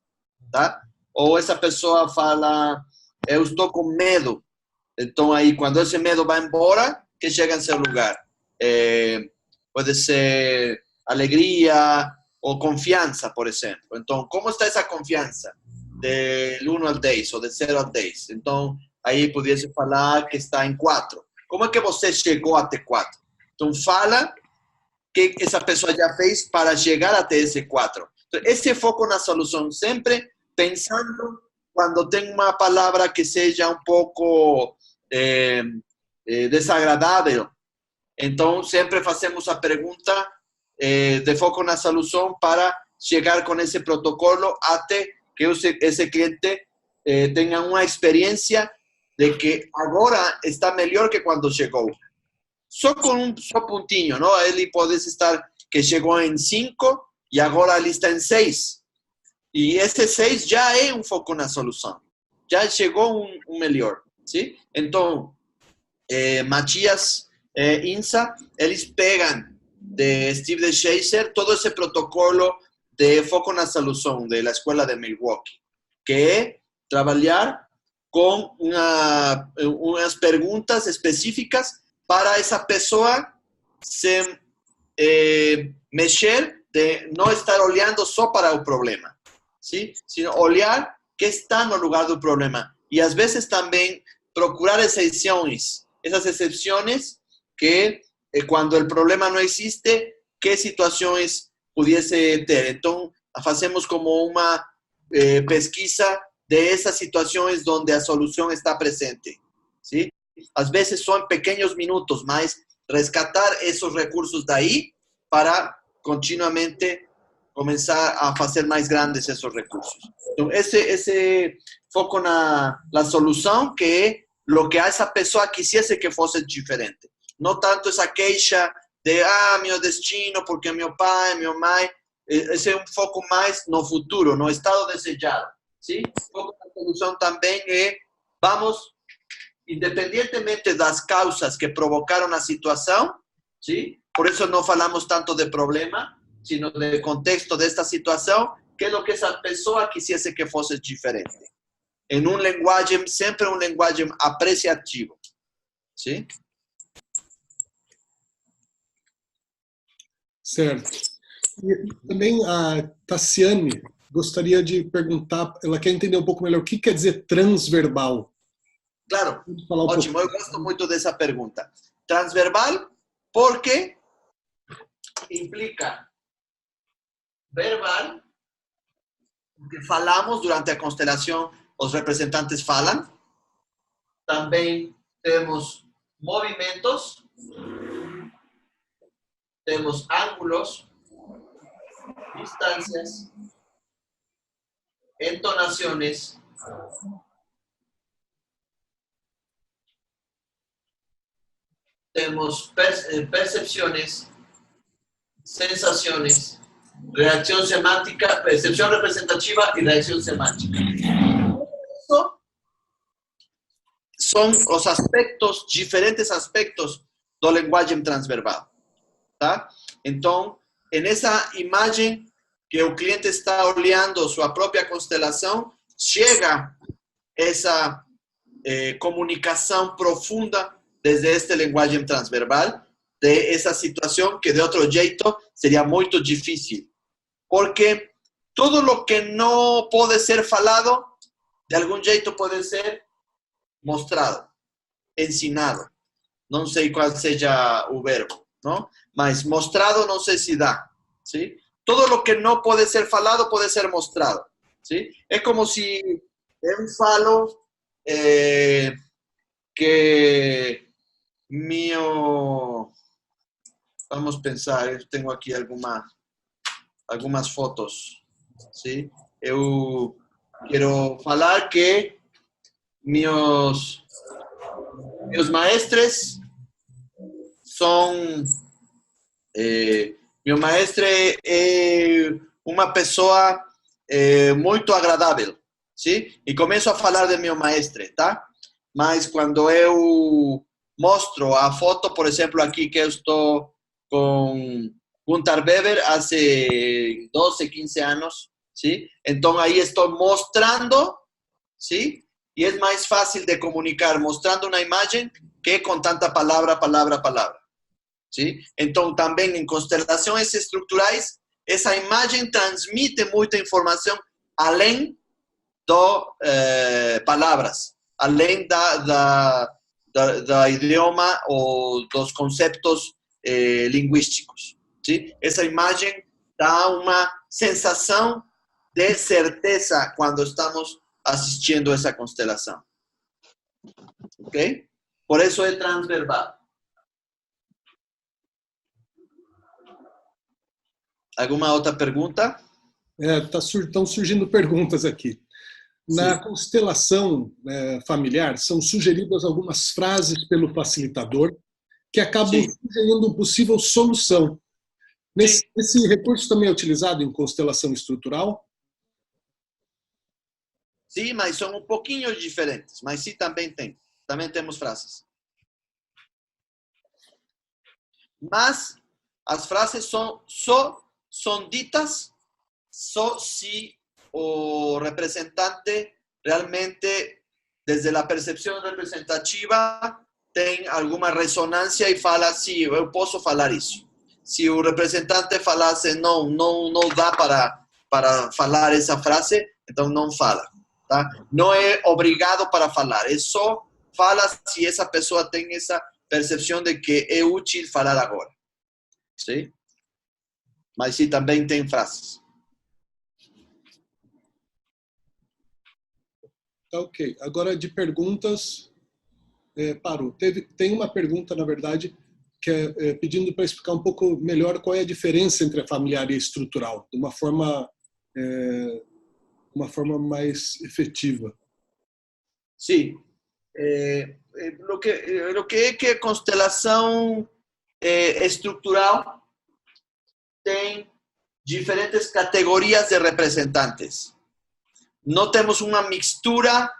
tá? Ou essa pessoa fala, eu estou com medo. Então aí, quando esse medo vai embora, que chega em seu lugar? Pode ser alegria ou confiança, por exemplo. Então, como está essa confiança? De 1 ao 10 ou de 0 ao 10. Então, aí poderia falar que está em 4. Como é que você chegou até 4? Então, fala que essa pessoa já fez para chegar até esse 4. Então, esse foco na solução, sempre pensando quando tem uma palavra que seja um pouco desagradável. Então, sempre fazemos a pergunta de foco na solução para chegar com esse protocolo até que esse cliente tenha uma experiência de que agora está melhor que quando chegou. Só com um só pontinho, não? Ele pode estar que chegou em 5 e agora ele está em 6. E esse 6 já é um foco na solução. Já chegou um melhor, sim? Então, Matias, Insa, eles pegam de Steve DeShazer todo esse protocolo de foco na solução da escola de Milwaukee, que é trabalhar com umas perguntas específicas para essa pessoa se mexer, de não estar olhando só para o problema, ¿sí? Sino olhar que está no lugar do problema. E às vezes também procurar exceções que quando o problema não existe, que situações pudiese ter. Então, fazemos como uma pesquisa de essas situações onde a solução está presente, ¿sí? Às vezes são pequenos minutos, mas rescatar esses recursos daí para continuamente começar a fazer mais grandes esses recursos. Então, esse foco na solução, que é o que essa pessoa quisesse que fosse diferente. Não tanto essa queixa de, meu destino, porque meu pai, minha mãe. Esse é um foco mais no futuro, no estado desejado. ¿Sí? O foco na solução também é, vamos, independentemente das causas que provocaram a situação, ¿sí? Por isso não falamos tanto de problema, sino de contexto desta situação, que é o que essa pessoa quisesse que fosse diferente. Em linguagem, sempre um linguagem apreciativo. ¿Sí? Certo. E também a Tassiane gostaria de perguntar, ela quer entender um pouco melhor o que quer dizer transverbal. Claro, ótimo, eu gosto muito dessa pergunta. Transverbal, porque implica verbal, que falamos durante a constelação, os representantes falam. Também temos movimentos, temos ângulos, distâncias, entonações, temos percepções, sensações, reação semântica, percepção representativa e reação semântica. Isso são os aspectos, diferentes aspectos do linguagem transverbal, tá? Então, nessa imagem que o cliente está olhando sua própria constelação, chega essa comunicação profunda desde este linguagem transverbal, de essa situação que de outro jeito seria muito difícil. Porque tudo o que não pode ser falado, de algum jeito pode ser mostrado, ensinado. Não sei qual seja o verbo, não? Mas mostrado não sei se dá, ¿sí? Todo o que não pode ser falado pode ser mostrado, ¿sí? É como se eu falo que mío... Vamos a pensar, eu tenho aqui algumas fotos, sim? Eu quero falar que meus maestres são... meu maestre é uma pessoa muito agradável, sim? E começo a falar de meu maestre, tá? Mas quando eu mostro a foto, por exemplo, aqui que eu estou con Gunther Weber hace 12, 15 años, ¿sí? Entonces ahí estoy mostrando, ¿sí? Y es más fácil de comunicar mostrando una imagen que con tanta palabra, ¿sí? Entonces también en constelaciones estructurales, esa imagen transmite mucha información além de palabras, além da idioma o dos conceptos linguísticos, ¿sí? Esa imagen da una sensación de certeza cuando estamos asistiendo a esa constelación. ¿Ok? Por eso es transverbal. ¿Alguna otra pregunta? Estão surgindo perguntas aqui. Na Sim. constelação familiar, são sugeridas algumas frases pelo facilitador que acabam Sim. sugerindo possível solução. Esse recurso também é utilizado em constelação estrutural? Sim, mas são um pouquinho diferentes. Mas sim, também tem. Também temos frases. Mas as frases são ditas só se o representante realmente, desde a percepção representativa, tem alguma ressonância e fala, sim, eu posso falar isso. Se o representante falasse, não dá para falar essa frase, então não fala. Tá? Não é obrigado para falar, é só fala se essa pessoa tem essa percepção de que é útil falar agora. Sim? Mas sim, também tem frases. Ok. Agora, de perguntas, parou. Tem uma pergunta, na verdade, que é pedindo para explicar um pouco melhor qual é a diferença entre a familiar e a estrutural, de uma forma mais efetiva. Sim. Lo que é que constelação estrutural tem diferentes categorias de representantes. No tenemos una mixtura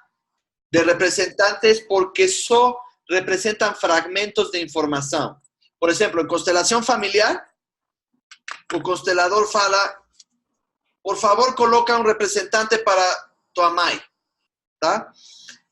de representantes porque solo representan fragmentos de información. Por ejemplo, en constelación familiar, el constelador fala, por favor, coloca un representante para tu mãe, ¿tá?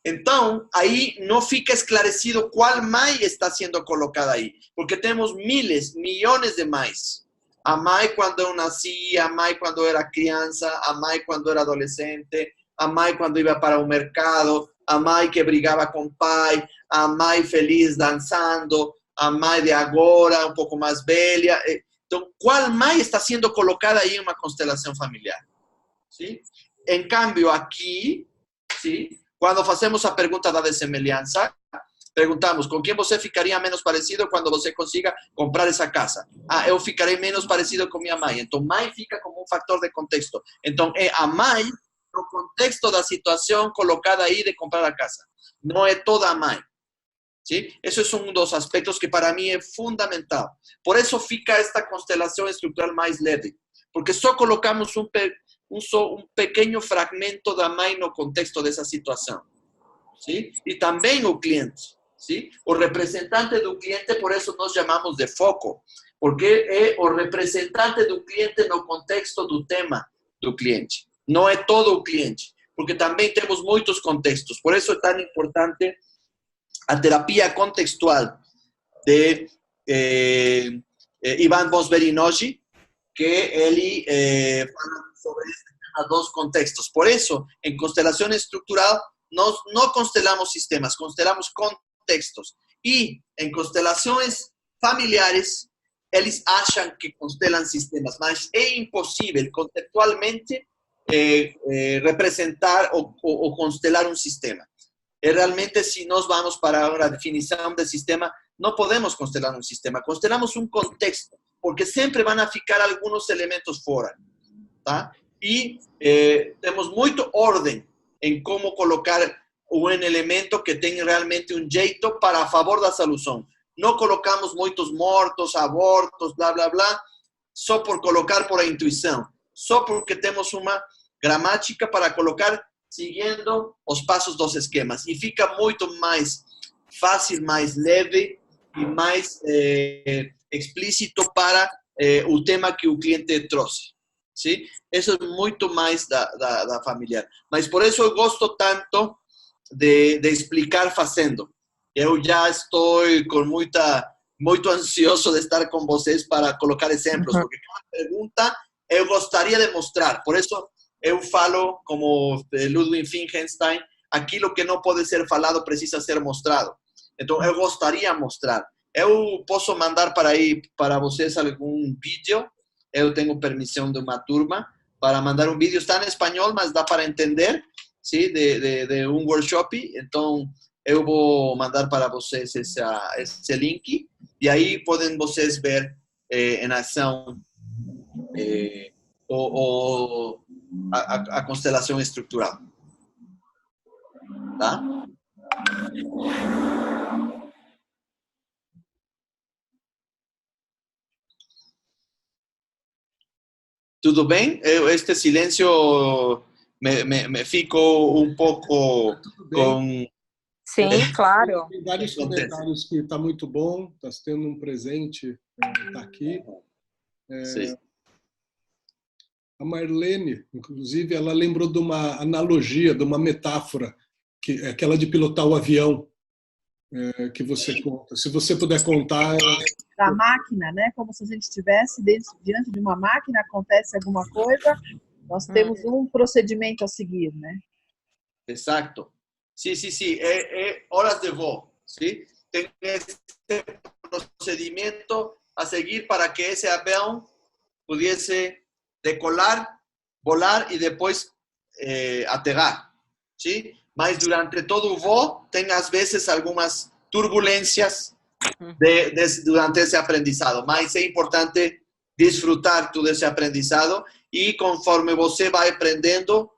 Entonces, ahí no fica esclarecido cuál mãe está siendo colocada ahí, porque tenemos miles, millones de mães. A mãe quando eu nasci, a mãe quando eu era criança, a mãe quando era adolescente, a mãe quando ia para o mercado, a mãe que brigava com o pai, a mãe feliz dançando, a mãe de agora, um pouco mais velha. Então, qual mãe está sendo colocada aí em uma constelação familiar? ¿Sí? Em cambio, aqui, ¿sí? Quando fazemos a pergunta da dessemelhança, perguntamos, com quem você ficaria menos parecido quando você consiga comprar essa casa? Ah, eu ficarei menos parecido com minha mãe. Então, mãe fica como um fator de contexto. Então, é a mãe no contexto da situação colocada aí de comprar a casa. Não é toda a mãe. ¿Sí? Eso es um dos aspectos que para mim é fundamental. Por isso fica esta constelação estrutural mais leve. Porque só colocamos um pequeno fragmento da mãe no contexto dessa situação. ¿Sí? E também o cliente. ¿Sí? O representante do cliente, por isso nós chamamos de foco, porque é o representante do cliente no contexto do tema do cliente. Não é todo o cliente, porque também temos muitos contextos. Por isso é tão importante a terapia contextual de Ivan Vosverinogy, que ele fala sobre este tema dos contextos. Por isso, em constelação estrutural, nós não constelamos sistemas, constelamos contextos. E em constelações familiares, eles acham que constelam sistemas, mas é impossível conceptualmente representar ou constelar um sistema. realmente si nos vamos para la definición del sistema, no podemos constelar un sistema, constelamos un contexto, porque siempre van a ficar algunos elementos fuera, tá? E temos muito ordem em como colocar um elemento que tem realmente um jeito para a favor da solução. Não colocamos muitos mortos, abortos, blá, blá, blá, só por colocar por a intuição, só porque temos uma gramática para colocar seguindo os passos dos esquemas. E fica muito mais fácil, mais leve e mais explícito para o tema que o cliente trouxe. ¿Sí? Eso es muito mais da familiar. Mas por eso eu gosto tanto de explicar fazendo. Eu já estou com muito ansioso de estar com vocês para colocar exemplos, porque cada pergunta eu gostaria de mostrar. Por isso eu falo, como Ludwig Wittgenstein, aquilo que não pode ser falado precisa ser mostrado. Então eu gostaria de mostrar. Eu posso mandar para vocês algum vídeo. Eu tenho permissão de uma turma para mandar um vídeo. Está em espanhol, mas dá para entender, ¿sí? de um workshop. Então, eu vou mandar para vocês esse link. E aí podem vocês ver em ação a constelação estrutural. Tá? Tudo bem? Este silêncio me ficou um pouco com... Sim, claro. Tem vários comentários que está muito bom, está tendo um presente, está aqui. Sim. A Marlene, inclusive, ela lembrou de uma analogia, de uma metáfora, que é aquela de pilotar o avião, que você conta. Se você puder contar... Da máquina, né? Como se a gente estivesse diante de uma máquina, acontece alguma coisa, nós temos um procedimento a seguir, né? Exato. Sim. É horas de voo, sim? Tem esse procedimento a seguir para que esse avião pudesse decolar, volar e depois aterrar, sim? Mas durante todo o voo tem às vezes algumas turbulências durante esse aprendizado, mas é importante desfrutar todo esse aprendizado e conforme você vai aprendendo,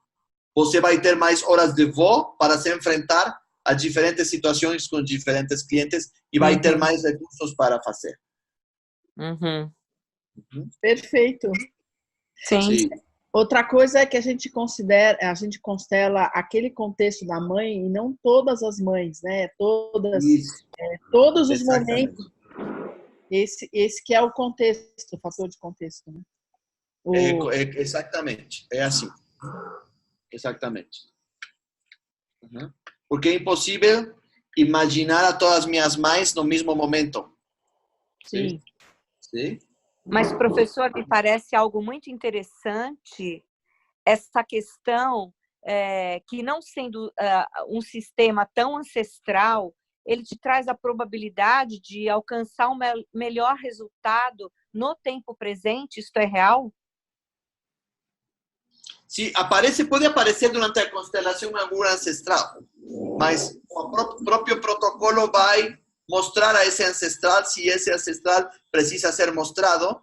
você vai ter mais horas de voo para se enfrentar a diferentes situações com diferentes clientes e vai ter mais recursos para fazer. Perfeito. Sim. Outra coisa é que a gente constela aquele contexto da mãe e não todas as mães, né? Todos os momentos. Esse que é o contexto, o fator de contexto, né? Exatamente, é assim. Exatamente. Porque é impossível imaginar a todas as minhas mães no mesmo momento. Sim. Sim? Mas, professor, me parece algo muito interessante essa questão que, não sendo um sistema tão ancestral, ele te traz a probabilidade de alcançar um melhor resultado no tempo presente. Isto é real? Sim, pode aparecer durante a constelação alguma ancestral, mas o próprio protocolo vai mostrar a esse ancestral, se esse ancestral precisa ser mostrado,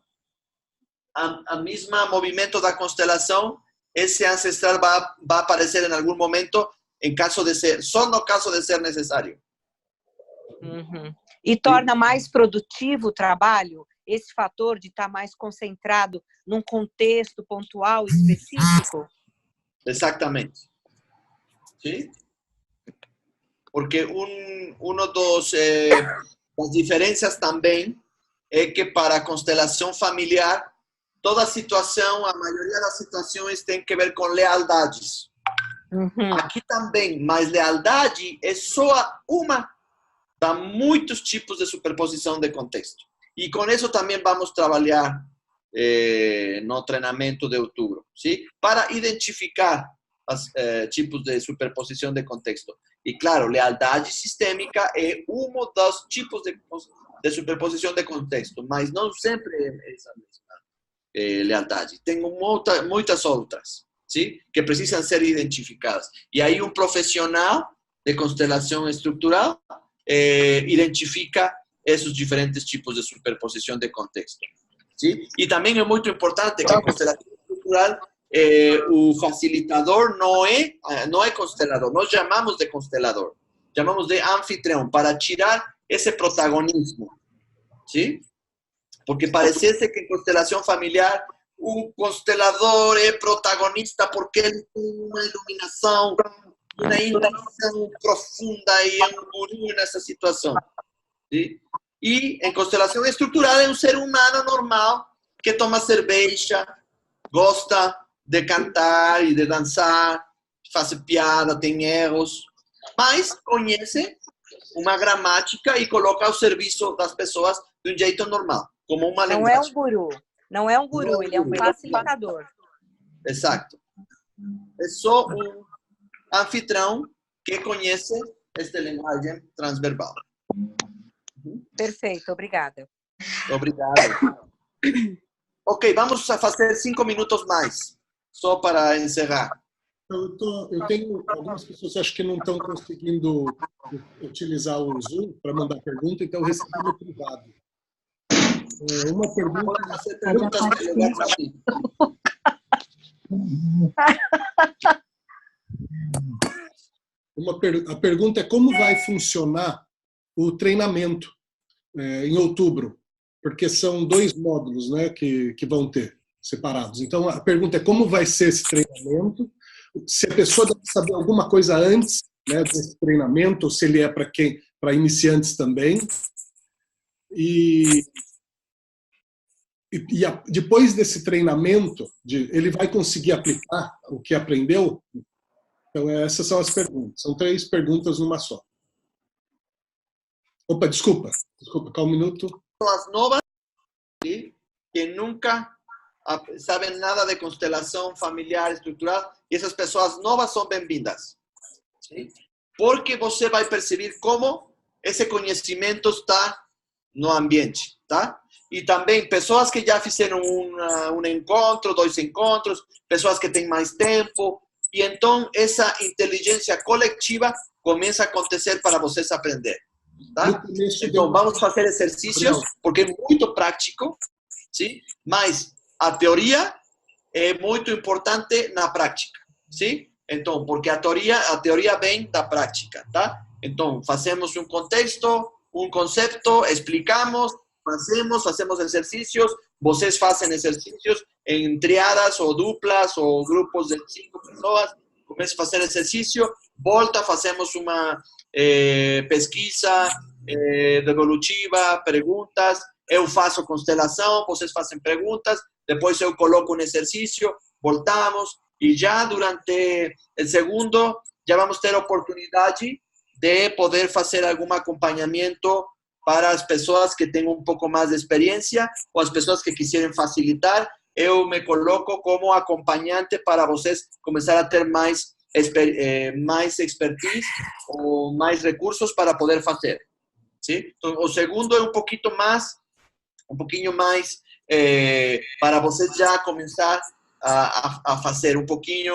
a mesma movimento da constelação, esse ancestral vai aparecer em algum momento, só no caso de ser necessário. E torna mais produtivo o trabalho, esse fator de estar mais concentrado num contexto pontual específico? Exatamente. Sim? Porque uma das diferenças também é que para a constelação familiar, toda situação, a maioria das situações tem que ver com lealdades. Aqui também, mas lealdade é só uma da muitos tipos de superposição de contexto. E com isso também vamos trabalhar no treinamento de outubro, ¿sí? Para identificar os tipos de superposição de contexto. E claro, lealdade sistêmica é um dos tipos de superposição de contexto, mas não sempre é essa mesma lealdade. Tem muitas outras, ¿sí? Que precisam ser identificadas. E aí um profissional de constelação estrutural identifica esses diferentes tipos de superposição de contexto. ¿Sí? E também é muito importante que a constelação estrutural, o facilitador não é constelador, nós chamamos de constelador, chamamos de anfitrião, para tirar esse protagonismo. ¿Sí? Porque parecesse que em constelação familiar o constelador é protagonista porque ele tem uma iluminação, uma intuição profunda e é um guru nessa situação. ¿Sí? E em constelação estrutural é um ser humano normal que toma cerveja, gosta de cantar e de dançar, faz piada, tem erros, mas conhece uma gramática e coloca ao serviço das pessoas de um jeito normal, como uma Não linguagem. é um guru. Não é um guru, ele é um facilitador. Exato. É só um anfitrião que conhece esta linguagem transverbal. Perfeito, obrigada. Obrigado. Ok, vamos a fazer 5 minutos mais, só para encerrar. Eu tenho algumas pessoas que acho que não estão conseguindo utilizar o Zoom para mandar pergunta, então eu recebi no privado. Uma pergunta... Pode fazer perguntas melhores a mim. A pergunta é como vai funcionar o treinamento em outubro, porque são 2 módulos, né, que vão ter separados. Então, a pergunta é como vai ser esse treinamento, se a pessoa deve saber alguma coisa antes, né, desse treinamento, ou se ele é para iniciantes também. Depois desse treinamento, ele vai conseguir aplicar o que aprendeu? Então, essas são as perguntas. São 3 perguntas numa só. Opa, desculpa, calma um minuto. As novas, ¿sí? Que nunca sabem nada de constelação familiar estrutural, e essas pessoas novas são bem-vindas. ¿Sí? Porque você vai perceber como esse conhecimento está no ambiente, tá? E também pessoas que já fizeram um encontro, 2 encontros, pessoas que têm mais tempo, e então essa inteligência coletiva começa a acontecer para vocês aprender. Tá? Então, vamos fazer exercícios, porque é muito prático, sim? Mas a teoria é muito importante na prática, sim? Então, porque a teoria vem da prática, tá? Então, fazemos um contexto, um conceito, explicamos, fazemos exercícios, vocês fazem exercícios em triadas ou duplas ou grupos de 5 pessoas, começa a fazer exercício, volta, fazemos uma pesquisa devolutiva, perguntas, eu faço constelação, vocês fazem perguntas, depois eu coloco um exercício, voltamos, e já durante o segundo, já vamos ter a oportunidade de poder fazer algum acompanhamento para as pessoas que têm um pouco mais de experiência ou as pessoas que quiserem facilitar. Eu me coloco como acompanhante para vocês começar a ter mais expertise ou mais recursos para poder fazer. ¿Sí? Então, o segundo é um pouquinho mais para vocês já começar a fazer um pouquinho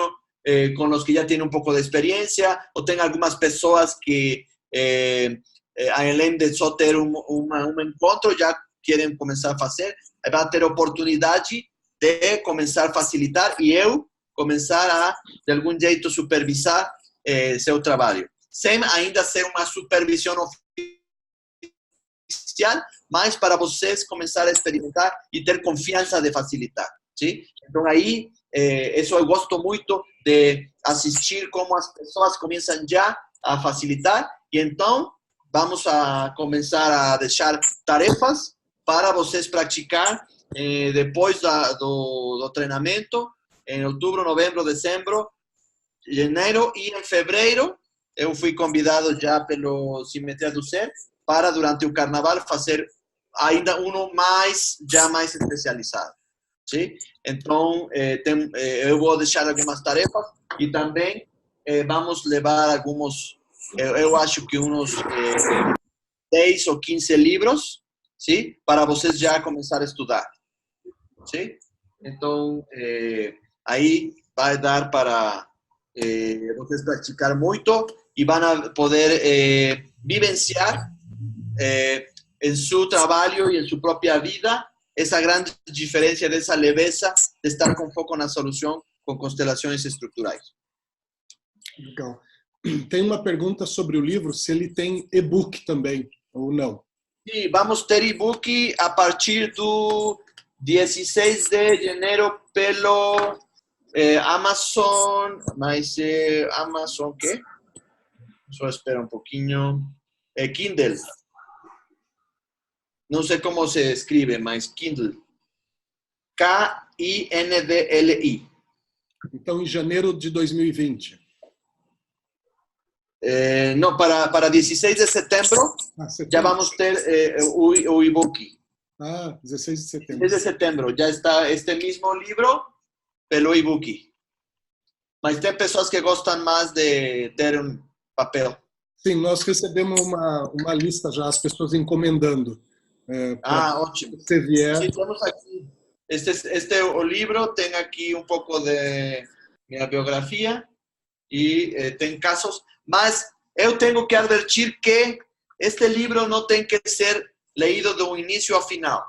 com os que já têm um pouco de experiência, ou tem algumas pessoas que, além de só ter um encontro, já querem começar a fazer, vai ter oportunidade de começar a facilitar e eu começar a, de algum jeito, supervisar seu trabalho. Sem ainda ser uma supervisão oficial, mas para vocês começar a experimentar e ter confiança de facilitar. ¿Sí? Então, aí, isso eu gosto muito de assistir como as pessoas começam já a facilitar e então vamos a começar a deixar tarefas para vocês praticar depois do treinamento em outubro, novembro, dezembro, janeiro e em fevereiro. Eu fui convidado já pelo Simetria do Ser para, durante o carnaval, fazer ainda mais especializado. ¿Sí? Então, eu vou deixar algumas tarefas e também vamos levar alguns, eu acho que uns 10 ou 15 livros, ¿sí? Para vocês já começar a estudar. ¿Sí? Então, aí vai dar para vocês praticar muito y van a poder vivenciar en su trabajo y en su propia vida esa gran diferencia de esa leveza de estar com foco na solução com constelações estruturais. Legal. Tem uma pergunta sobre o livro, se ele tem e-book também, ou não. Sim, vamos ter e-book a partir do 16 de janeiro pelo Amazon, mas Amazon quê? Só espera um pouquinho. Kindle. Não sei como se escreve, mas Kindle. Kindli. Então, em janeiro de 2020. Não, para 16 de setembro, já vamos ter o e-book. 16 de setembro. 16 de setembro, já está este mesmo livro pelo e-book. Mas tem pessoas que gostam mais de ter um papel. Sim, nós recebemos uma lista já, as pessoas encomendando. Ótimo. Se vier. Sim, temos aqui. O livro tem aqui um pouco de minha biografia e tem casos, mas eu tenho que advertir que este livro não tem que ser leído do início ao final.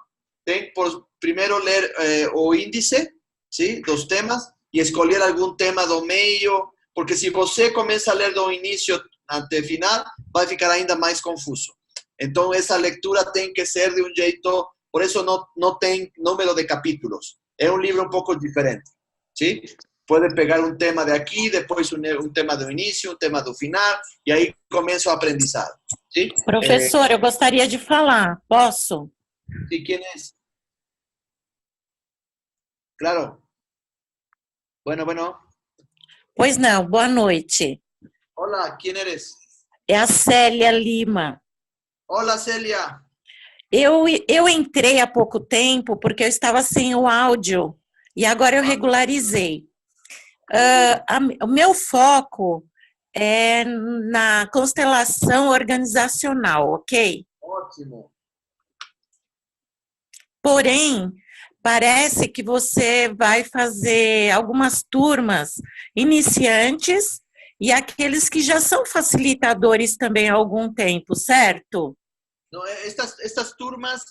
Tem por primeiro ler o índice, ¿sí? Dos temas e escolher algum tema do meio, porque se você começa a ler do início até o final, vai ficar ainda mais confuso. Então, essa leitura tem que ser de um jeito, por isso não tem número de capítulos. É um livro um pouco diferente, ¿sí? Pode pegar um tema de aqui, depois um tema do início, um tema do final, e aí começa o aprendizado. ¿Sí? Professor, eu gostaria de falar. Posso? ¿Sí? ¿Quién es? Claro. Bueno. Pois não, boa noite. Hola, ¿quién eres? É a Célia Lima. Hola, Célia. Eu entrei há pouco tempo porque eu estava sem o áudio e agora eu regularizei. O meu foco é na constelação organizacional, ok? Ótimo. Porém, parece que você vai fazer algumas turmas iniciantes e aqueles que já são facilitadores também há algum tempo, certo? No, estas turmas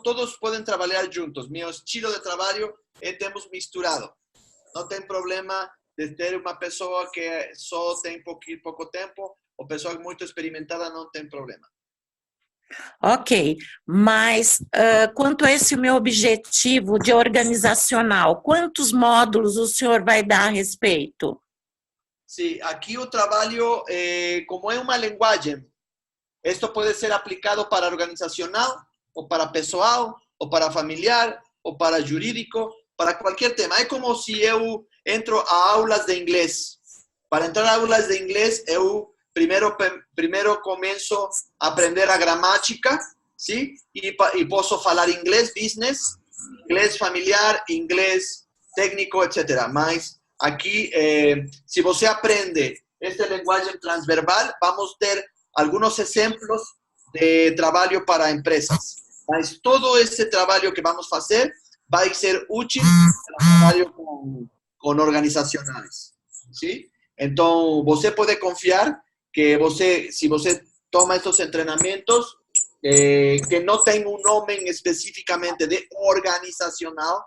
todos podem trabalhar juntos. Meu estilo de trabalho temos misturado. Não tem problema de ter uma pessoa que só tem pouco tempo ou pessoa muito experimentada, não tem problema. Ok, mas quanto a esse meu objetivo de organizacional, quantos módulos o senhor vai dar a respeito? Sim, aqui o trabalho, como é uma linguagem, esto pode ser aplicado para organizacional, ou para pessoal, ou para familiar, ou para jurídico, para qualquer tema. É como se eu entro a aulas de inglês. Para entrar a aulas de inglês, eu primeiro começo a aprender a gramática, ¿sí? E posso falar inglês business, inglês familiar, inglês técnico, etc. Mas aqui, se você aprende esta linguagem transverbal, vamos ter alguns exemplos de trabalho para empresas. Mas todo esse trabalho que vamos fazer vai ser útil para trabalho com organizacionais, ¿sí? Então, você pode confiar que se você toma estos treinamentos, que não tem um nome especificamente de organizacional,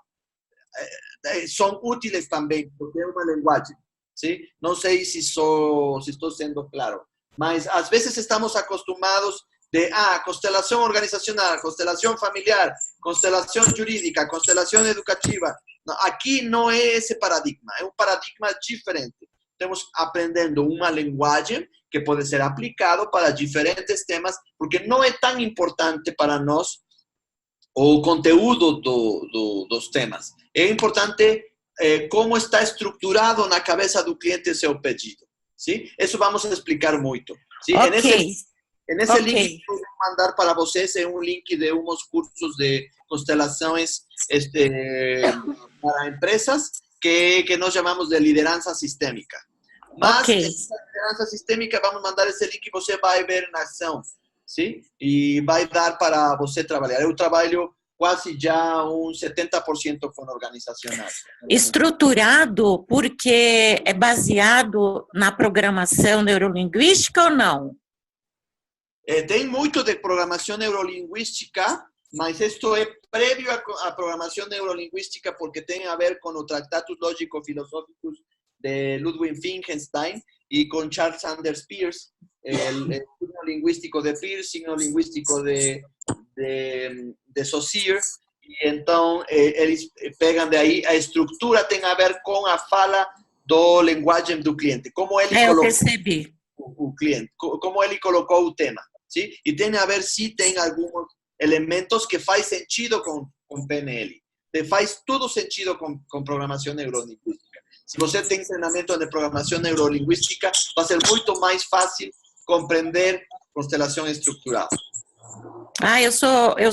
são úteis também, porque é uma linguagem, ¿sí? Não sei se estou sendo claro, mas às vezes estamos acostumados de constelação organizacional, constelação familiar, constelação jurídica, constelação educativa. Não, aqui não é esse paradigma, é um paradigma diferente. Estamos aprendendo uma linguagem que pode ser aplicado para diferentes temas, porque não é tão importante para nós o conteúdo dos temas. É importante como está estruturado na cabeça do cliente seu pedido. ¿Sí? Isso vamos explicar muito. ¿Sí? Ok. Nesse link que eu vou mandar para vocês é um link de uns cursos de constelações para empresas que nós chamamos de liderança sistêmica. Mas essa liderança sistêmica, vamos mandar esse link e você vai ver na ação, ¿sí? E vai dar para você trabalhar. Eu trabalho quase já um 70% com organizacional. Estruturado porque é baseado na programação neurolinguística ou não? Tem muito de programação neurolinguística, mas isto é prévio à programação neurolinguística porque tem a ver com os tratados lógico-filosóficos de Ludwig Wittgenstein e com Charles Sanders Peirce, el signo lingüístico de Peirce, signo lingüístico de Saussure, e então eles pegam daí a estrutura tem a ver com a fala do linguagem do cliente, como ele Eu colocou percebi. o cliente, como ele colocou o tema, sim? E tem a ver se tem alguns elementos que faz sentido com PNL, faz tudo sentido com programação neurolinguística. Se você tem treinamento de programação neurolinguística, vai ser muito mais fácil compreender constelação estrutural. Ah, eu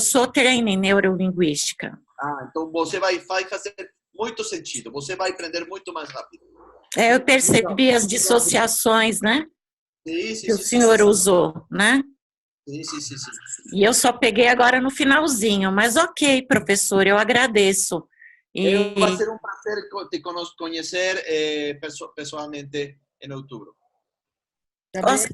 sou treino em neurolinguística. Ah, então você vai fazer muito sentido, você vai aprender muito mais rápido. Eu percebi as dissociações, né? Sim, Que o senhor usou, né? Sim. E eu só peguei agora no finalzinho, mas ok, professor, eu agradeço. E... Vai ser um prazer te conhecer pessoalmente em outubro.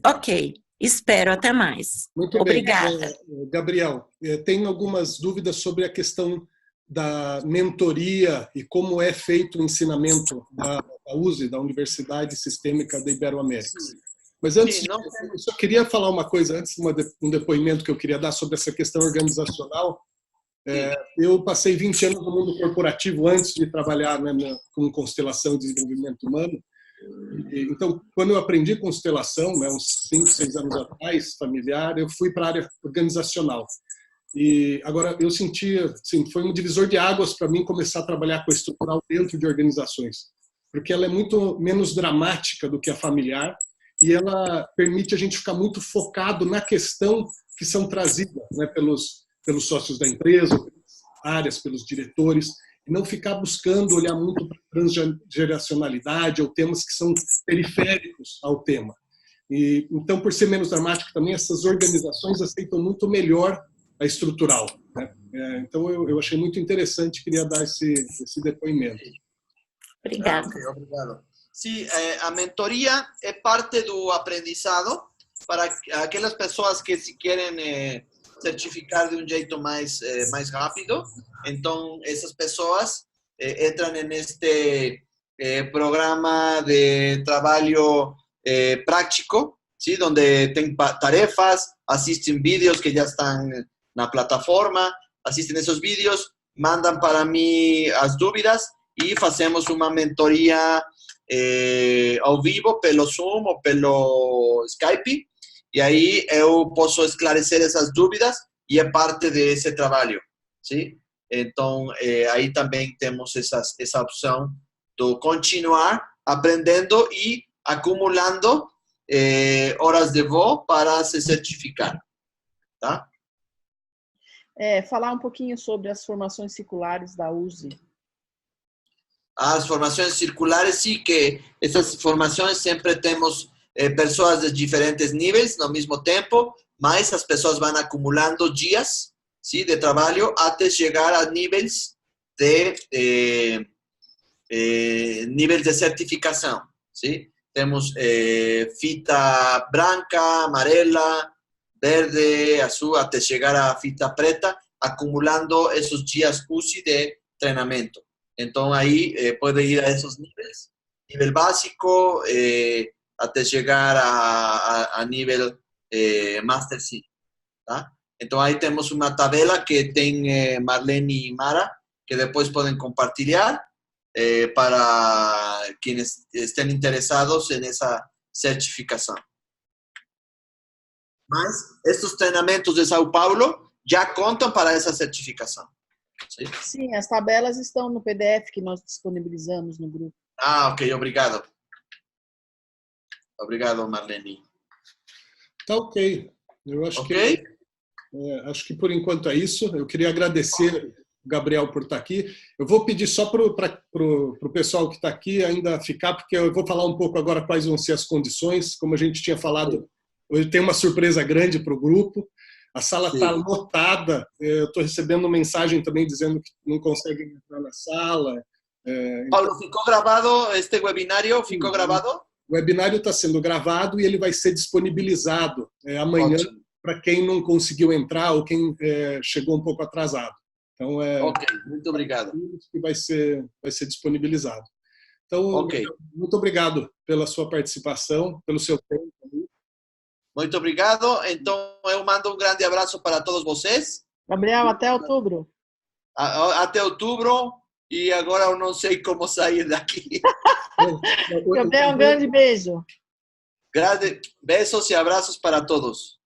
Ok, espero, até mais. Muito Obrigada. bem. Gabriel, tem algumas dúvidas sobre a questão da mentoria e como é feito o ensinamento da USE, da Universidade Sistêmica da Iberoamérica. Mas antes, eu só queria falar uma coisa, antes um depoimento que eu queria dar sobre essa questão organizacional. Eu passei 20 anos no mundo corporativo antes de trabalhar, né, com constelação e desenvolvimento humano. Então, quando eu aprendi constelação, né, uns 5, 6 anos atrás, familiar, eu fui para a área organizacional. E agora eu senti, assim, foi um divisor de águas para mim começar a trabalhar com a estrutural dentro de organizações, porque ela é muito menos dramática do que a familiar e ela permite a gente ficar muito focado na questão que são trazidas, né, pelos sócios da empresa, pelas áreas, pelos diretores, e não ficar buscando olhar muito para transgeracionalidade ou temas que são periféricos ao tema. E, então, por ser menos dramático também, essas organizações aceitam muito melhor a estrutural, né? Então, eu achei muito interessante, queria dar esse depoimento. Obrigada. Obrigado. Sim, a mentoria é parte do aprendizado para aquelas pessoas que se querem certificar de um jeito mais rápido. Então, essas pessoas entram neste programa de trabalho prático, ¿sí? Donde tem tarefas, assistem vídeos que já estão na plataforma, assistem esses vídeos, mandam para mim as dúvidas e fazemos uma mentoria ao vivo, pelo Zoom ou pelo Skype, e aí eu posso esclarecer essas dúvidas e é parte desse trabalho, sim? Então, aí também temos essa opção de continuar aprendendo e acumulando horas de voo para se certificar, tá? Falar um pouquinho sobre as formações circulares da USE. As formações circulares, sim, que essas formações sempre temos pessoas de diferentes níveis no mesmo tempo, mas as pessoas vão acumulando dias, sim, de trabalho até chegar a níveis de certificação, sim? Temos fita branca, amarela, verde, azul, até chegar à fita preta, acumulando esses dias USE de treinamento. Então, aí pode ir a esses níveis, nível básico, até chegar a nível Master C, tá? Então, aí temos uma tabela que tem Marlene e Mara, que depois podem compartilhar para quienes estén interessados nessa certificação. Mas estes treinamentos de São Paulo já contam para essa certificação. Sim, as tabelas estão no PDF que nós disponibilizamos no grupo. Ah, ok, obrigado. Obrigado, Marlene. Tá ok. Eu acho acho que por enquanto é isso. Eu queria agradecer o Gabriel por estar aqui. Eu vou pedir só para o pessoal que está aqui ainda ficar, porque eu vou falar um pouco agora quais vão ser as condições. Como a gente tinha falado, hoje tem uma surpresa grande para o grupo. A sala está lotada. Eu estou recebendo mensagem também dizendo que não conseguem entrar na sala. Paulo, ficou gravado este webinário? Ficou gravado? O webinário está sendo gravado e ele vai ser disponibilizado amanhã para quem não conseguiu entrar ou quem chegou um pouco atrasado. Então, ok, muito obrigado. Que vai ser disponibilizado. Então, muito obrigado pela sua participação, pelo seu tempo. Muito obrigado. Então, eu mando um grande abraço para todos vocês. Gabriel, até outubro. Até outubro. E agora eu não sei como sair daqui. Gabriel, um grande beijo. Besos e abraços para todos.